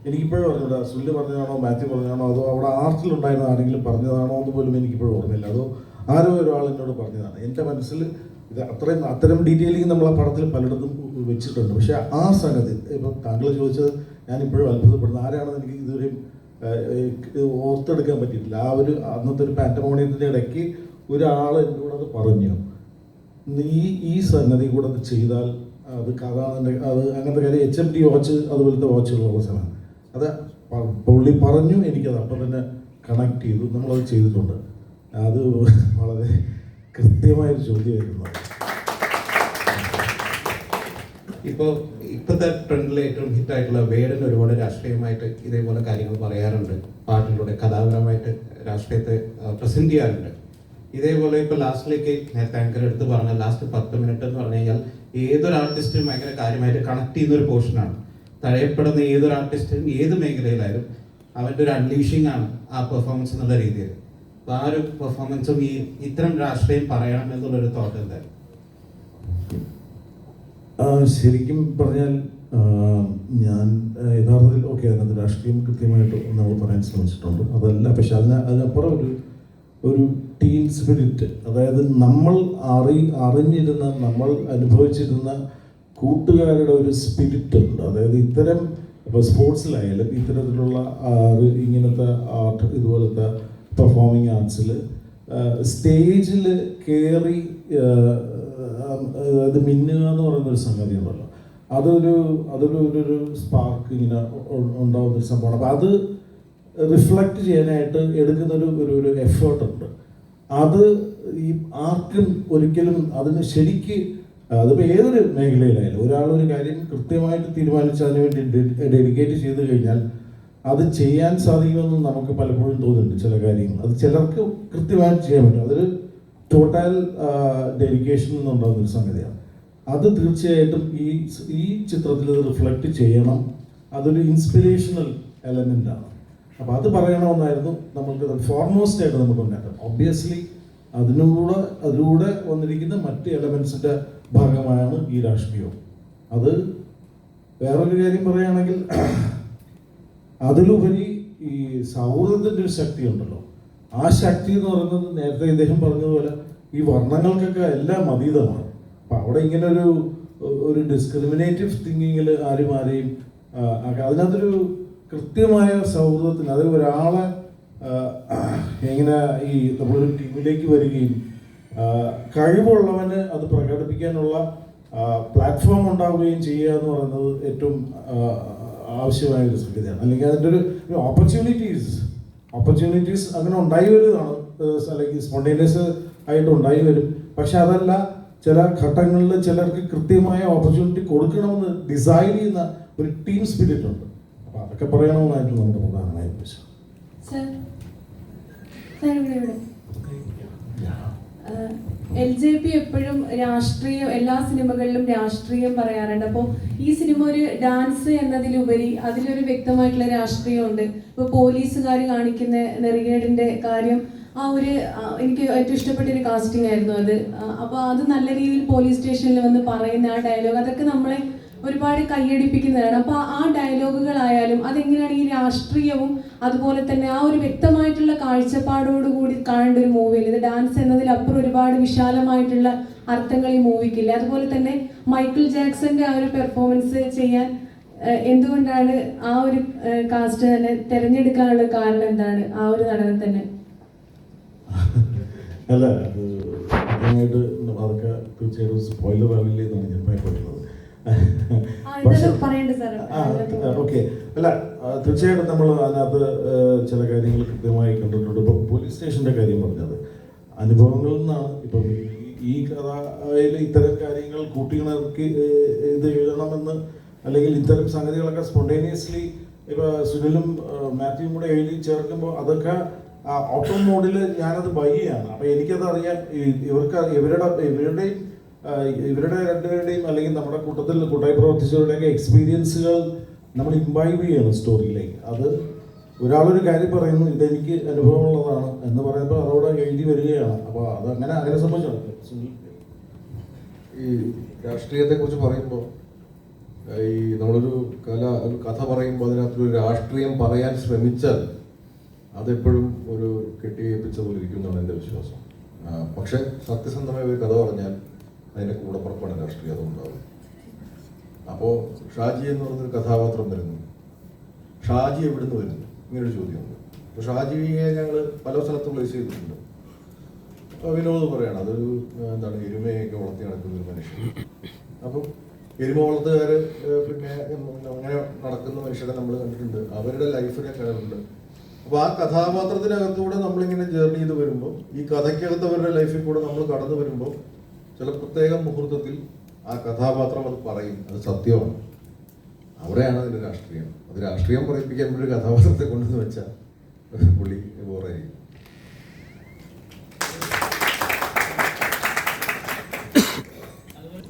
Speaker 2: എനിക്കിപ്പോഴും ഓർമ്മയില്ല സുനിൽ പറഞ്ഞതാണോ മാത്യു പറഞ്ഞതാണോ അതോ അവിടെ ആർട്ടിലുണ്ടായിരുന്ന ആരെങ്കിലും പറഞ്ഞതാണോ എന്ന് പോലും എനിക്കിപ്പോഴും ഓർമ്മയില്ല. അതോ ആരോ ഒരാൾ എന്നോട് പറഞ്ഞതാണ്. എൻ്റെ മനസ്സിൽ ഇത് അത്തരം ഡീറ്റെയിലിംഗ് നമ്മൾ ആ പടത്തിൽ പലയിടത്തും വെച്ചിട്ടുണ്ട്. പക്ഷേ ആ സംഗതി ഇപ്പം താങ്കൾ ചോദിച്ചത് ഞാനിപ്പോഴും അത്ഭുതപ്പെടുന്നു. ആരാണെന്ന് എനിക്ക് ഇതുവരെയും ഓർത്തെടുക്കാൻ പറ്റിയിട്ടില്ല. ആ ഒരു അന്നത്തെ ഒരു പാൻറ്റമോണിയത്തിൻ്റെ ഇടയ്ക്ക് ഒരാൾ എന്നോട് അത് പറഞ്ഞു, ഈ സംഗതി കൂടെ അത് ചെയ്താൽ അത് അതാണ് അത് അങ്ങനത്തെ കാര്യം. HMD വാച്ച് അതുപോലത്തെ വാച്ചുകളുള്ള സമയം അത് പുള്ളി പറഞ്ഞു. എനിക്കത് അപ്പം തന്നെ കണക്ട് ചെയ്തു. നമ്മളത് ചെയ്തിട്ടുണ്ട്. അത് വളരെ കൃത്യമായൊരു ചോദ്യമായിരുന്നു.
Speaker 21: ഇപ്പോഴത്തെ ട്രെൻഡിൽ ഏറ്റവും ഹിറ്റായിട്ടുള്ള വേടൻ ഒരുപാട് രാഷ്ട്രീയമായിട്ട് ഇതേപോലെ കാര്യങ്ങൾ പറയാറുണ്ട്. പാട്ടിലൂടെ കഥാപരമായിട്ട് രാഷ്ട്രീയത്തെ പ്രസന്റ് ചെയ്യാറുണ്ട്. ഇതേപോലെ ഇപ്പോൾ ലാസ്റ്റിലേക്ക് നേരത്തെ ആങ്കർ എടുത്ത് പറഞ്ഞ ലാസ്റ്റ് 10 മിനിറ്റ് എന്ന് പറഞ്ഞു കഴിഞ്ഞാൽ ഏതൊരു ആർട്ടിസ്റ്റും ഭയങ്കര കാര്യമായിട്ട് കണക്ട് ചെയ്യുന്ന ഒരു പോർഷനാണ്. തഴയപ്പെടുന്ന ഏതൊരു ആർട്ടിസ്റ്റും ഏത് മേഖലയിലായാലും അവൻ്റെ ഒരു അൺലീഷിംഗ് ആണ് ആ പെർഫോമൻസ് എന്നുള്ള രീതിയിൽ. അപ്പോൾ ആ ഒരു പെർഫോമൻസും ഇത്തരം രാഷ്ട്രീയം പറയണം എന്നുള്ളൊരു തോട്ട് എന്തായാലും.
Speaker 2: ശരിക്കും പറഞ്ഞാൽ ഞാൻ യഥാർത്ഥത്തിൽ അതിനകത്ത് രാഷ്ട്രീയം കൃത്യമായിട്ട് നമ്മൾ പറയാൻ ശ്രമിച്ചിട്ടുണ്ട്. അതല്ല, പക്ഷെ അതിനപ്പുറം ഒരു ടീം സ്പിരിറ്റ്, അതായത് നമ്മൾ അറിഞ്ഞിരുന്ന നമ്മൾ അനുഭവിച്ചിരുന്ന കൂട്ടുകാരുടെ ഒരു സ്പിരിറ്റ് ഉണ്ട്. അതായത് ഇത്തരം ഇപ്പോൾ സ്പോർട്സിലായാലും ഇത്തരത്തിലുള്ള ഇങ്ങനത്തെ ആർട്ട് ഇതുപോലത്തെ പെർഫോമിങ് ആർട്സിൽ സ്റ്റേജിൽ കയറി അത് മിന്നുക എന്ന് പറയുന്നൊരു സംഗതി ഉണ്ടല്ലോ. അതൊരു സ്പാർക്ക് ഇങ്ങനെ ഉണ്ടാകുന്നൊരു സംഭവമാണ്. അപ്പോൾ അത് റിഫ്ലക്റ്റ് ചെയ്യാനായിട്ട് എടുക്കുന്നൊരു എഫേർട്ട് ഉണ്ട്. അത് ഈ ആർക്കും ഒരിക്കലും അതിന് ശരിക്ക് അതിപ്പോൾ ഏതൊരു മേഖലയിലായാലും ഒരാളൊരു കാര്യം കൃത്യമായിട്ട് തീരുമാനിച്ച് അതിനുവേണ്ടി ഡെഡിക്കേറ്റ് ചെയ്ത് കഴിഞ്ഞാൽ അത് ചെയ്യാൻ സാധിക്കുമെന്ന് നമുക്ക് പലപ്പോഴും തോന്നുന്നുണ്ട്. ചില കാര്യങ്ങൾ അത് ചിലർക്ക് കൃത്യമായിട്ട് ചെയ്യാൻ പറ്റും. അതൊരു ടോട്ടൽ ഡെഡിക്കേഷൻ എന്നുണ്ടാകുന്നൊരു സംഗതിയാണ്. അത് തീർച്ചയായിട്ടും ഈ ചിത്രത്തിൽ ഇത് റിഫ്ലക്റ്റ് ചെയ്യണം. അതൊരു ഇൻസ്പിറേഷണൽ എലമെൻ്റാണ്. അപ്പോൾ അത് പറയണമെന്നായിരുന്നു നമുക്ക് ഫോർമോസ്റ്റ് ആയിട്ട് നമുക്ക് ഉണ്ടാക്കാം. ഒബ്വിയസ്ലി അതിലൂടെ വന്നിരിക്കുന്ന മറ്റ് എലമെൻസിൻ്റെ ഭാഗമാണ് ഈ രാഷ്ട്രീയം. അത് വേറൊരു കാര്യം പറയുകയാണെങ്കിൽ അതിലുപരി ഈ സൗഹൃദത്തിൻ്റെ ഒരു ശക്തി ഉണ്ടല്ലോ. ആ ശക്തി എന്ന് പറയുന്നത് നേരത്തെ ഇദ്ദേഹം പറഞ്ഞതുപോലെ ഈ വർണ്ണങ്ങൾക്കൊക്കെ എല്ലാം അതീതമാണ്. അപ്പം അവിടെ ഇങ്ങനെ ഒരു ഡിസ്ക്രിമിനേറ്റീവ് തിങ്കിങ്ങിൽ ആരെയും അതിനകത്തൊരു കൃത്യമായ സൗഹൃദത്തിന്, അത് ഒരാളെ എങ്ങനെ ഈ നമ്മളൊരു ടീമിലേക്ക് വരികയും കഴിവുള്ളവന് അത് പ്രകടിപ്പിക്കാനുള്ള പ്ലാറ്റ്ഫോം ഉണ്ടാവുകയും ചെയ്യുക എന്ന് പറയുന്നത് ഏറ്റവും ആവശ്യമായ ഒരു സംഗതിയാണ്. അല്ലെങ്കിൽ അതിൻ്റെ ഒരു ഓപ്പർച്യൂണിറ്റീസ് അങ്ങനെ ഉണ്ടായി വരുന്നതാണ്, അല്ലെങ്കിൽ സ്പോണ്ടേനിയസ് ആയിട്ട് ഉണ്ടായി വരും. പക്ഷെ അതല്ല, ചില ഘട്ടങ്ങളിൽ ചിലർക്ക് കൃത്യമായ ഓപ്പർച്യൂണിറ്റി കൊടുക്കണമെന്ന് ഡിസൈഡ് ചെയ്യുന്ന ഒരു ടീം സ്പിരിറ്റ് ഉണ്ട്. അപ്പോൾ അതൊക്കെ പറയണമെന്നായിരുന്നു നമ്മുടെ പ്രധാനമായ ഉദ്ദേശം.
Speaker 3: LJP എപ്പോഴും രാഷ്ട്രീയം, എല്ലാ സിനിമകളിലും രാഷ്ട്രീയം പറയാറുണ്ട്. അപ്പോൾ ഈ സിനിമ ഒരു ഡാൻസ് എന്നതിലുപരി അതിലൊരു വ്യക്തമായിട്ടുള്ള രാഷ്ട്രീയമുണ്ട്. ഇപ്പോൾ പോലീസുകാർ കാണിക്കുന്ന നെറികേടിൻ്റെ കാര്യം, എനിക്ക് ഏറ്റവും ഇഷ്ടപ്പെട്ട ഒരു കാസ്റ്റിംഗ് ആയിരുന്നു അത്. അപ്പോൾ അത് നല്ല രീതിയിൽ പോലീസ് സ്റ്റേഷനിൽ വന്ന് പറയുന്ന ആ ഡയലോഗ്, അതൊക്കെ നമ്മളെ ഒരുപാട് കൈയടിപ്പിക്കുന്നതാണ്. അപ്പോൾ ആ ഡയലോഗുകളായാലും അതെങ്ങനെയാണ് ഈ രാഷ്ട്രീയവും അതുപോലെ തന്നെ ആ ഒരു വ്യക്തമായിട്ടുള്ള കാഴ്ചപ്പാടോടുകൂടി കാണേണ്ട ഒരു മൂവിയിൽ, ഇത് ഡാൻസ് എന്നതിലപ്പുറം ഒരുപാട് വിശാലമായിട്ടുള്ള അർത്ഥങ്ങൾ ഈ മൂവിക്കില്ല. അതുപോലെ തന്നെ മൈക്കിൾ ജാക്സന്റെ ആ ഒരു പെർഫോമൻസ് ചെയ്യാൻ എന്തുകൊണ്ടാണ് ആ ഒരു കാസ്റ്റ് തന്നെ തിരഞ്ഞെടുക്കാനുള്ള കാരണം എന്താണ്, ആ ഒരു നടനെ തന്നെ?
Speaker 2: അല്ല, അത് അതൊക്കെ തീർച്ചയായിട്ടും സ്പോയിലർ ആവില്ലേ എന്നാണ് ഞാൻ ഭയപ്പെടുന്നത്. ഓക്കെ, അല്ല തീർച്ചയായിട്ടും നമ്മൾ അതിനകത്ത് ചില കാര്യങ്ങൾ കൃത്യമായി കണ്ടിട്ടുണ്ട്. ഇപ്പം പോലീസ് സ്റ്റേഷൻ്റെ കാര്യം പറഞ്ഞത് അനുഭവങ്ങളിൽ നിന്നാണ്. ഇപ്പം ഈ കഥയിൽ ഇത്തരം കാര്യങ്ങൾ കൂട്ടിയിണക്കി ഇത് എഴുതണമെന്ന്, അല്ലെങ്കിൽ ഇത്തരം സംഗതികളൊക്കെ സ്പോണ്ടേനിയസ്ലി ഇപ്പോൾ സുനിലും മാത്യുവും കൂടെ എഴുതി ചേർക്കുമ്പോൾ അതൊക്കെ ഓട്ടോ മോഡിൽ ഞാനത് ബയ്യാണ്. അപ്പോൾ എനിക്കത് അറിയാം. ഇവരുടെ രണ്ടുപേരുടെയും അല്ലെങ്കിൽ നമ്മുടെ കൂട്ടായി പ്രവർത്തിച്ചവരുടെയൊക്കെ എക്സ്പീരിയൻസുകൾ നമ്മൾ ഇംബൈബ് ചെയ്യണം സ്റ്റോറിയിലേക്ക്. അത് ഒരാളൊരു കാര്യം പറയുന്നു, ഇതെനിക്ക് അനുഭവമുള്ളതാണ് എന്ന് പറയുമ്പോൾ അതോടെ എഴുതി വരികയാണ്. അപ്പോൾ അത് അങ്ങനെ സംഭവിച്ചാണ്.
Speaker 22: ഈ രാഷ്ട്രീയത്തെക്കുറിച്ച് പറയുമ്പോൾ ഈ നമ്മളൊരു കഥ പറയുമ്പോൾ അതിനകത്തൊരു രാഷ്ട്രീയം പറയാൻ ശ്രമിച്ചാൽ അതെപ്പോഴും ഒരു കെട്ടിയേൽപ്പിച്ച പോലെ ഇരിക്കും എന്നാണ് എൻ്റെ വിശ്വാസം. പക്ഷെ സത്യസന്ധമായ ഒരു കഥ പറഞ്ഞാൽ അതിൻ്റെ കൂടെ പുറപ്പാണ് രാഷ്ട്രീയം ഉണ്ടാവും. അപ്പോൾ ഷാജി എന്ന് പറഞ്ഞൊരു കഥാപാത്രം വരുന്നു. ഷാജി എവിടുന്ന് വരുന്നു ഇങ്ങനൊരു ചോദ്യമുണ്ട്. അപ്പോൾ ഷാജിയെ ഞങ്ങൾ പല സ്ഥലത്തും പ്ലേസ് ചെയ്തിട്ടുണ്ട്. വിനോദ് പറയാണ് അതൊരു എരുമയൊക്കെ വളർത്തി നടക്കുന്ന ഒരു മനുഷ്യൻ. അപ്പം എരുമ വളർത്തുകാർ പിന്നെ അങ്ങനെ നടക്കുന്ന മനുഷ്യരെ നമ്മൾ കണ്ടിട്ടുണ്ട്. അവരുടെ ലൈഫിനെ കണ്ടിട്ടുണ്ട്. അപ്പോൾ ആ കഥാപാത്രത്തിനകത്തൂടെ നമ്മളിങ്ങനെ ജേർണി ചെയ്ത് വരുമ്പോൾ, ഈ കഥയ്ക്കകത്ത് അവരുടെ ലൈഫിൽ കൂടെ നമ്മൾ കടന്നു വരുമ്പോൾ ചില പ്രത്യേക മുഹൂർത്തത്തിൽ ആ കഥാപാത്രം അത് പറയും, അത് സത്യമാണ്. അവിടെയാണ് അതിൻ്റെ രാഷ്ട്രീയം. അത് രാഷ്ട്രീയം പറയിപ്പിക്കാൻ ഒരു കഥാപാത്രത്തെ കൊണ്ടുവന്ന് വെച്ചാൽ പുള്ളി ബോറായിരിക്കും.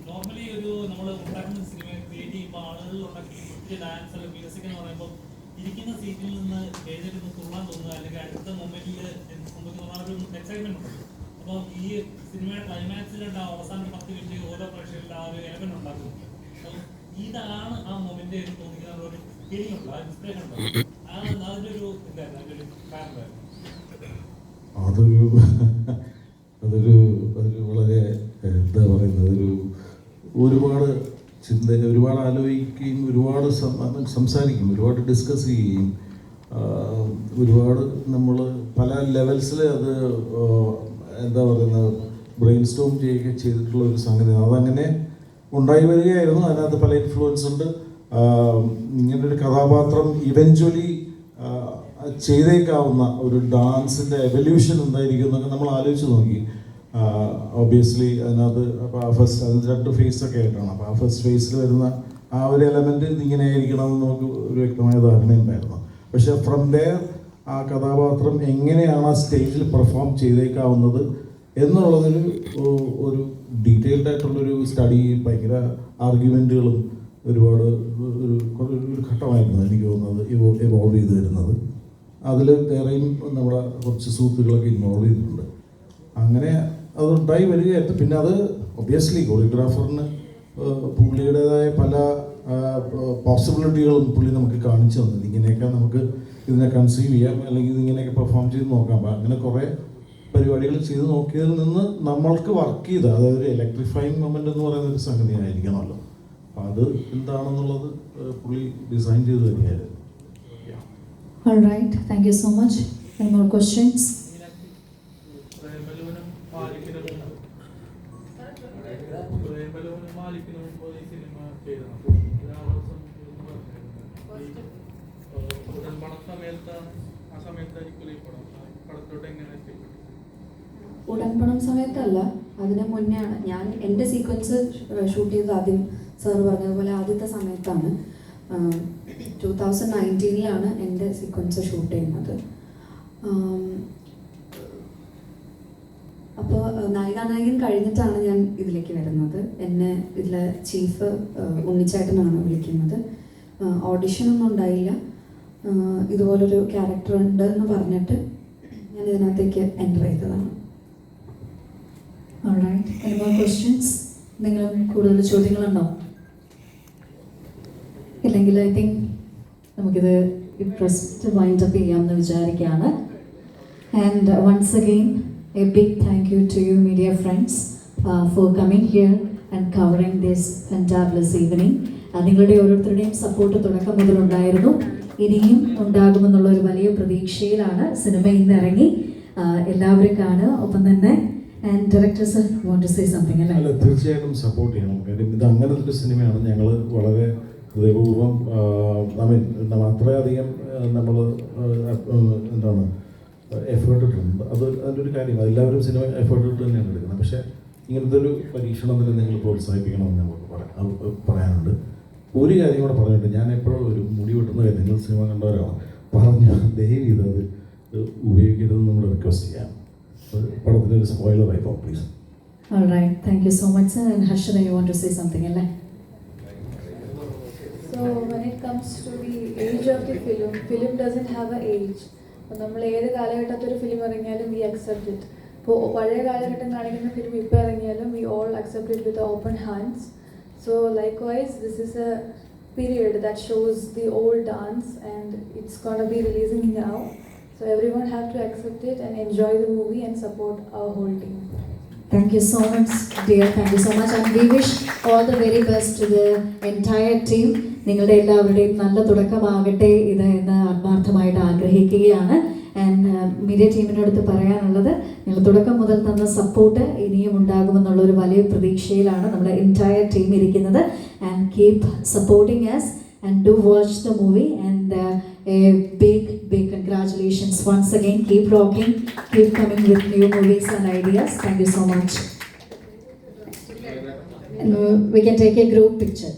Speaker 20: നോർമലി ഒരു നമ്മൾ ഉണ്ടാക്കുന്ന സിനിമ ക്രിയേറ്റ് ചെയ്യുമ്പോൾ ആളുകളിൽ ഉണ്ടാക്കി ഡാൻസ് അല്ലെങ്കിൽ മ്യൂസിക് എന്ന് പറയുമ്പോൾ ഇരിക്കുന്ന സീറ്റിൽ നിന്ന് എഴുന്നേറ്റ് തുള്ളാൻ തോന്നുക, അല്ലെങ്കിൽ അടുത്ത മൊമെന്റിൽ ഒരു എക്സൈറ്റ്മെന്റ് ഉണ്ട്. അപ്പോൾ ഈ സിനിമയുടെ ക്ലൈമാക്സിലുള്ള അവസാന 10 മിനിറ്റ് ഓരോ പ്രേക്ഷകരിൽ ആ ഒരു എലമെന്റ് ഉണ്ടാക്കും. ഇതാണ് ആ മൊമെന്റ് തോന്നിക്കുന്ന ഒരു ഫീലിംഗ് ഉണ്ട്, ആ ഇൻസ്പിറേഷൻ ഉണ്ട്. അതിൻ്റെ ഒരു എന്തായിരുന്നു, അതിൻ്റെ ഒരു കാരണം?
Speaker 2: അതൊരു വളരെ എന്താ പറയുന്നത്, ഒരുപാട് ഒരുപാട് ആലോചിക്കുകയും ഒരുപാട് സംസാരിക്കും, ഒരുപാട് ഡിസ്കസ് ചെയ്യുകയും ഒരുപാട് നമ്മൾ പല ലെവൽസിൽ അത് എന്താ പറയുന്നത് ബ്രെയിൻ സ്റ്റോം ചെയ്യുക ചെയ്തിട്ടുള്ള ഒരു സംഗതി. അതങ്ങനെ ഉണ്ടായി വരികയായിരുന്നു. അതിനകത്ത് പല ഇൻഫ്ലുവൻസ് ഉണ്ട്. ഇങ്ങനൊരു കഥാപാത്രം ഇവഞ്ച്വലി ചെയ്തേക്കാവുന്ന ഒരു ഡാൻസിൻ്റെ എവല്യൂഷൻ എന്തായിരിക്കും എന്നൊക്കെ നമ്മൾ ആലോചിച്ച് നോക്കി. ഒബിയസ്ലി അതിനകത്ത് അപ്പോൾ അതിന് 2 ഫേസൊക്കെ ആയിട്ടാണ്. അപ്പോൾ ആ ഫസ്റ്റ് ഫേസിൽ വരുന്ന ആ ഒരു എലമെൻറ്റ് ഇതിങ്ങനെ ആയിരിക്കണമെന്ന് നമുക്ക് ഒരു വ്യക്തമായ ധാരണയുണ്ടായിരുന്നു. പക്ഷേ ഫ്രം ദെയർ ആ കഥാപാത്രം എങ്ങനെയാണ് ആ സ്റ്റേജിൽ പെർഫോം ചെയ്തേക്കാവുന്നത് എന്നുള്ളതൊരു ഡീറ്റെയിൽഡ് ആയിട്ടുള്ളൊരു സ്റ്റഡി, ഭയങ്കര ആർഗ്യുമെൻറ്റുകളും ഒരുപാട് ഒരു ഘട്ടമായിരുന്നു എനിക്ക് തോന്നുന്നത് എവോൾവ് ചെയ്ത് വരുന്നത്. അതിൽ വേറെയും നമ്മുടെ കുറച്ച് സുഹൃത്തുക്കളൊക്കെ ഇൻവോൾവ് ചെയ്തിട്ടുണ്ട്. അങ്ങനെ അതുണ്ടായി വരികയായിരുന്നു. പിന്നെ അത് ഒബിയസ്ലി കൊറിയോഗ്രാഫറിന് പുള്ളിയുടേതായ പല പോസിബിലിറ്റികളും പുള്ളി നമുക്ക് കാണിച്ചു തന്നത്. ഇങ്ങനെയൊക്കെ നമുക്ക് ഇതിനെ കൺസീവ് ചെയ്യാം, അല്ലെങ്കിൽ ഇതിങ്ങനെയൊക്കെ പെർഫോം ചെയ്ത് നോക്കാം. അപ്പം അങ്ങനെ കുറേ പരിപാടികൾ ചെയ്ത് നോക്കിയതിൽ നിന്ന് നമ്മൾക്ക് വർക്ക് ചെയ്ത, അതായത് ഒരു ഇലക്ട്രിഫൈങ് മൊമെൻ്റ് എന്ന് പറയുന്ന ഒരു സംഗതി ആയിരിക്കണമല്ലോ. അപ്പം അത് എന്താണെന്നുള്ളത് പുള്ളി ഡിസൈൻ ചെയ്ത് തന്നെയായിരുന്നു.
Speaker 1: All right, thank you so much. Any more questions?
Speaker 8: ഉടൻപണം സമയത്തല്ല, അതിന് മുന്നെയാണ്. ഞാൻ എൻ്റെ സീക്വൻസ് ഷൂട്ട് ചെയ്തത് ആദ്യം സാർ പറഞ്ഞതുപോലെ ആദ്യത്തെ സമയത്താണ്. 2019 എൻ്റെ സീക്വൻസ് ഷൂട്ട് ചെയ്യുന്നത്. അപ്പോൾ നായികാനായകൻ കഴിഞ്ഞിട്ടാണ് ഞാൻ ഇതിലേക്ക് വരുന്നത്. എന്നെ ഇതിലെ ചീഫ് ഉണ്ണിച്ചേട്ടനാണ് വിളിക്കുന്നത്. ഓഡിഷനൊന്നും ഉണ്ടായില്ല. ഇതുപോലൊരു ക്യാരക്ടർ ഉണ്ട് എന്ന് പറഞ്ഞിട്ട് ഞാൻ ഇതിനകത്തേക്ക് എൻ്റർ ചെയ്തതാണ്.
Speaker 1: All right, any more questions? എന്തെങ്കിലും കൂടുതൽ ചോദ്യങ്ങളുണ്ടോ? ഇല്ലെങ്കിൽ ഐ തിങ്ക് നമുക്കിത് പ്രസ്റ്റ് വൈൻഡ് അപ്പ് ചെയ്യാമെന്ന് വിചാരിക്കുകയാണ്. And once again a big thank you to you media friends for coming here and covering this fantabulous evening. നിങ്ങളുടെ ഓരോരുത്തരുടെയും സപ്പോർട്ട് തുടക്കം മുതലുണ്ടായിരുന്നു, ഇനിയും ഉണ്ടാകുമെന്നുള്ള ഒരു വലിയ പ്രതീക്ഷയിലാണ് സിനിമ ഇന്ന് ഇറങ്ങി. എല്ലാവരും കാണുക. ഒപ്പം തന്നെ and director sir want to say something അല്ലേ?
Speaker 2: അല്ല, തീർച്ചയായിട്ടും സപ്പോർട്ട് ചെയ്യണം. കാര്യം ഇത് അങ്ങനത്തെ ഒരു സിനിമയാണ്. ഞങ്ങൾ വളരെ ഹൃദയപൂർവ്വം അത്രയധികം നമ്മൾ എന്താണ് എഫേർട്ട് ഇട്ടിട്ടുണ്ട്. അതിൻ്റെ ഒരു കാര്യമാണ്. എല്ലാവരും സിനിമ എഫേർട്ട് ഇട്ട് തന്നെയാണ് എടുക്കുന്നത്. പക്ഷേ ഇങ്ങനത്തെ ഒരു പരീക്ഷണത്തിന് നിങ്ങൾ പ്രോത്സാഹിപ്പിക്കണമെന്ന് നമുക്ക് പറയാനുണ്ട്. ഒരു കാര്യം കൂടെ പറഞ്ഞിട്ട്, ഞാൻ എപ്പോഴും ഒരു മുടി വെട്ടുന്ന കാര്യം, നിങ്ങൾ സിനിമ കണ്ടവരാണ്, പറഞ്ഞു ദയവ് ചെയ്തത് ഉപയോഗിക്കരുതെന്ന് നമ്മൾ റിക്വസ്റ്റ് ചെയ്യാം. പടത്തിൻ്റെ ഒരു സ്പോയിലർ ആയിപ്പോ please.
Speaker 1: All right, thank you so much sir. And Harshada, you want to say something അല്ലേ?
Speaker 10: So when it comes to the age of the film doesn't have an age. അപ്പോൾ നമ്മൾ ഏത് കാലഘട്ടത്തിൽ ഒരു ഫിലിം ഇറങ്ങിയാലും we accept it. ഇപ്പോൾ പഴയ കാലഘട്ടം കാണിക്കുന്ന ഫിലിം ഇപ്പോൾ ഇറങ്ങിയാലും we all accept it with open hands. So likewise, this is a period that shows the old dance and it's going to be releasing now. So everyone have to accept it and enjoy the movie and support our whole team.
Speaker 1: Thank you so much dear, thank you so much and we wish all the very best to the entire team. നിങ്ങളുടെ എല്ലാവരുടെയും നല്ല തുടക്കമാകട്ടെ ഇത് എന്ന് ആത്മാർത്ഥമായിട്ട് ആഗ്രഹിക്കുകയാണ്. And media ടീമിനോട് പറയാനുള്ളത്, നിങ്ങൾ തുടക്കം മുതൽ തന്ന സപ്പോർട്ട് ഇനിയും ഉണ്ടാകുമെന്നുള്ളൊരു വലിയ പ്രതീക്ഷയിലാണ് നമ്മുടെ എൻറ്റയർ ടീം ഇരിക്കുന്നത്. And keep supporting us and do watch the movie and a big congratulations once again. Keep rocking, keep coming with new movies and ideas. Thank you so much. And we can take a group picture.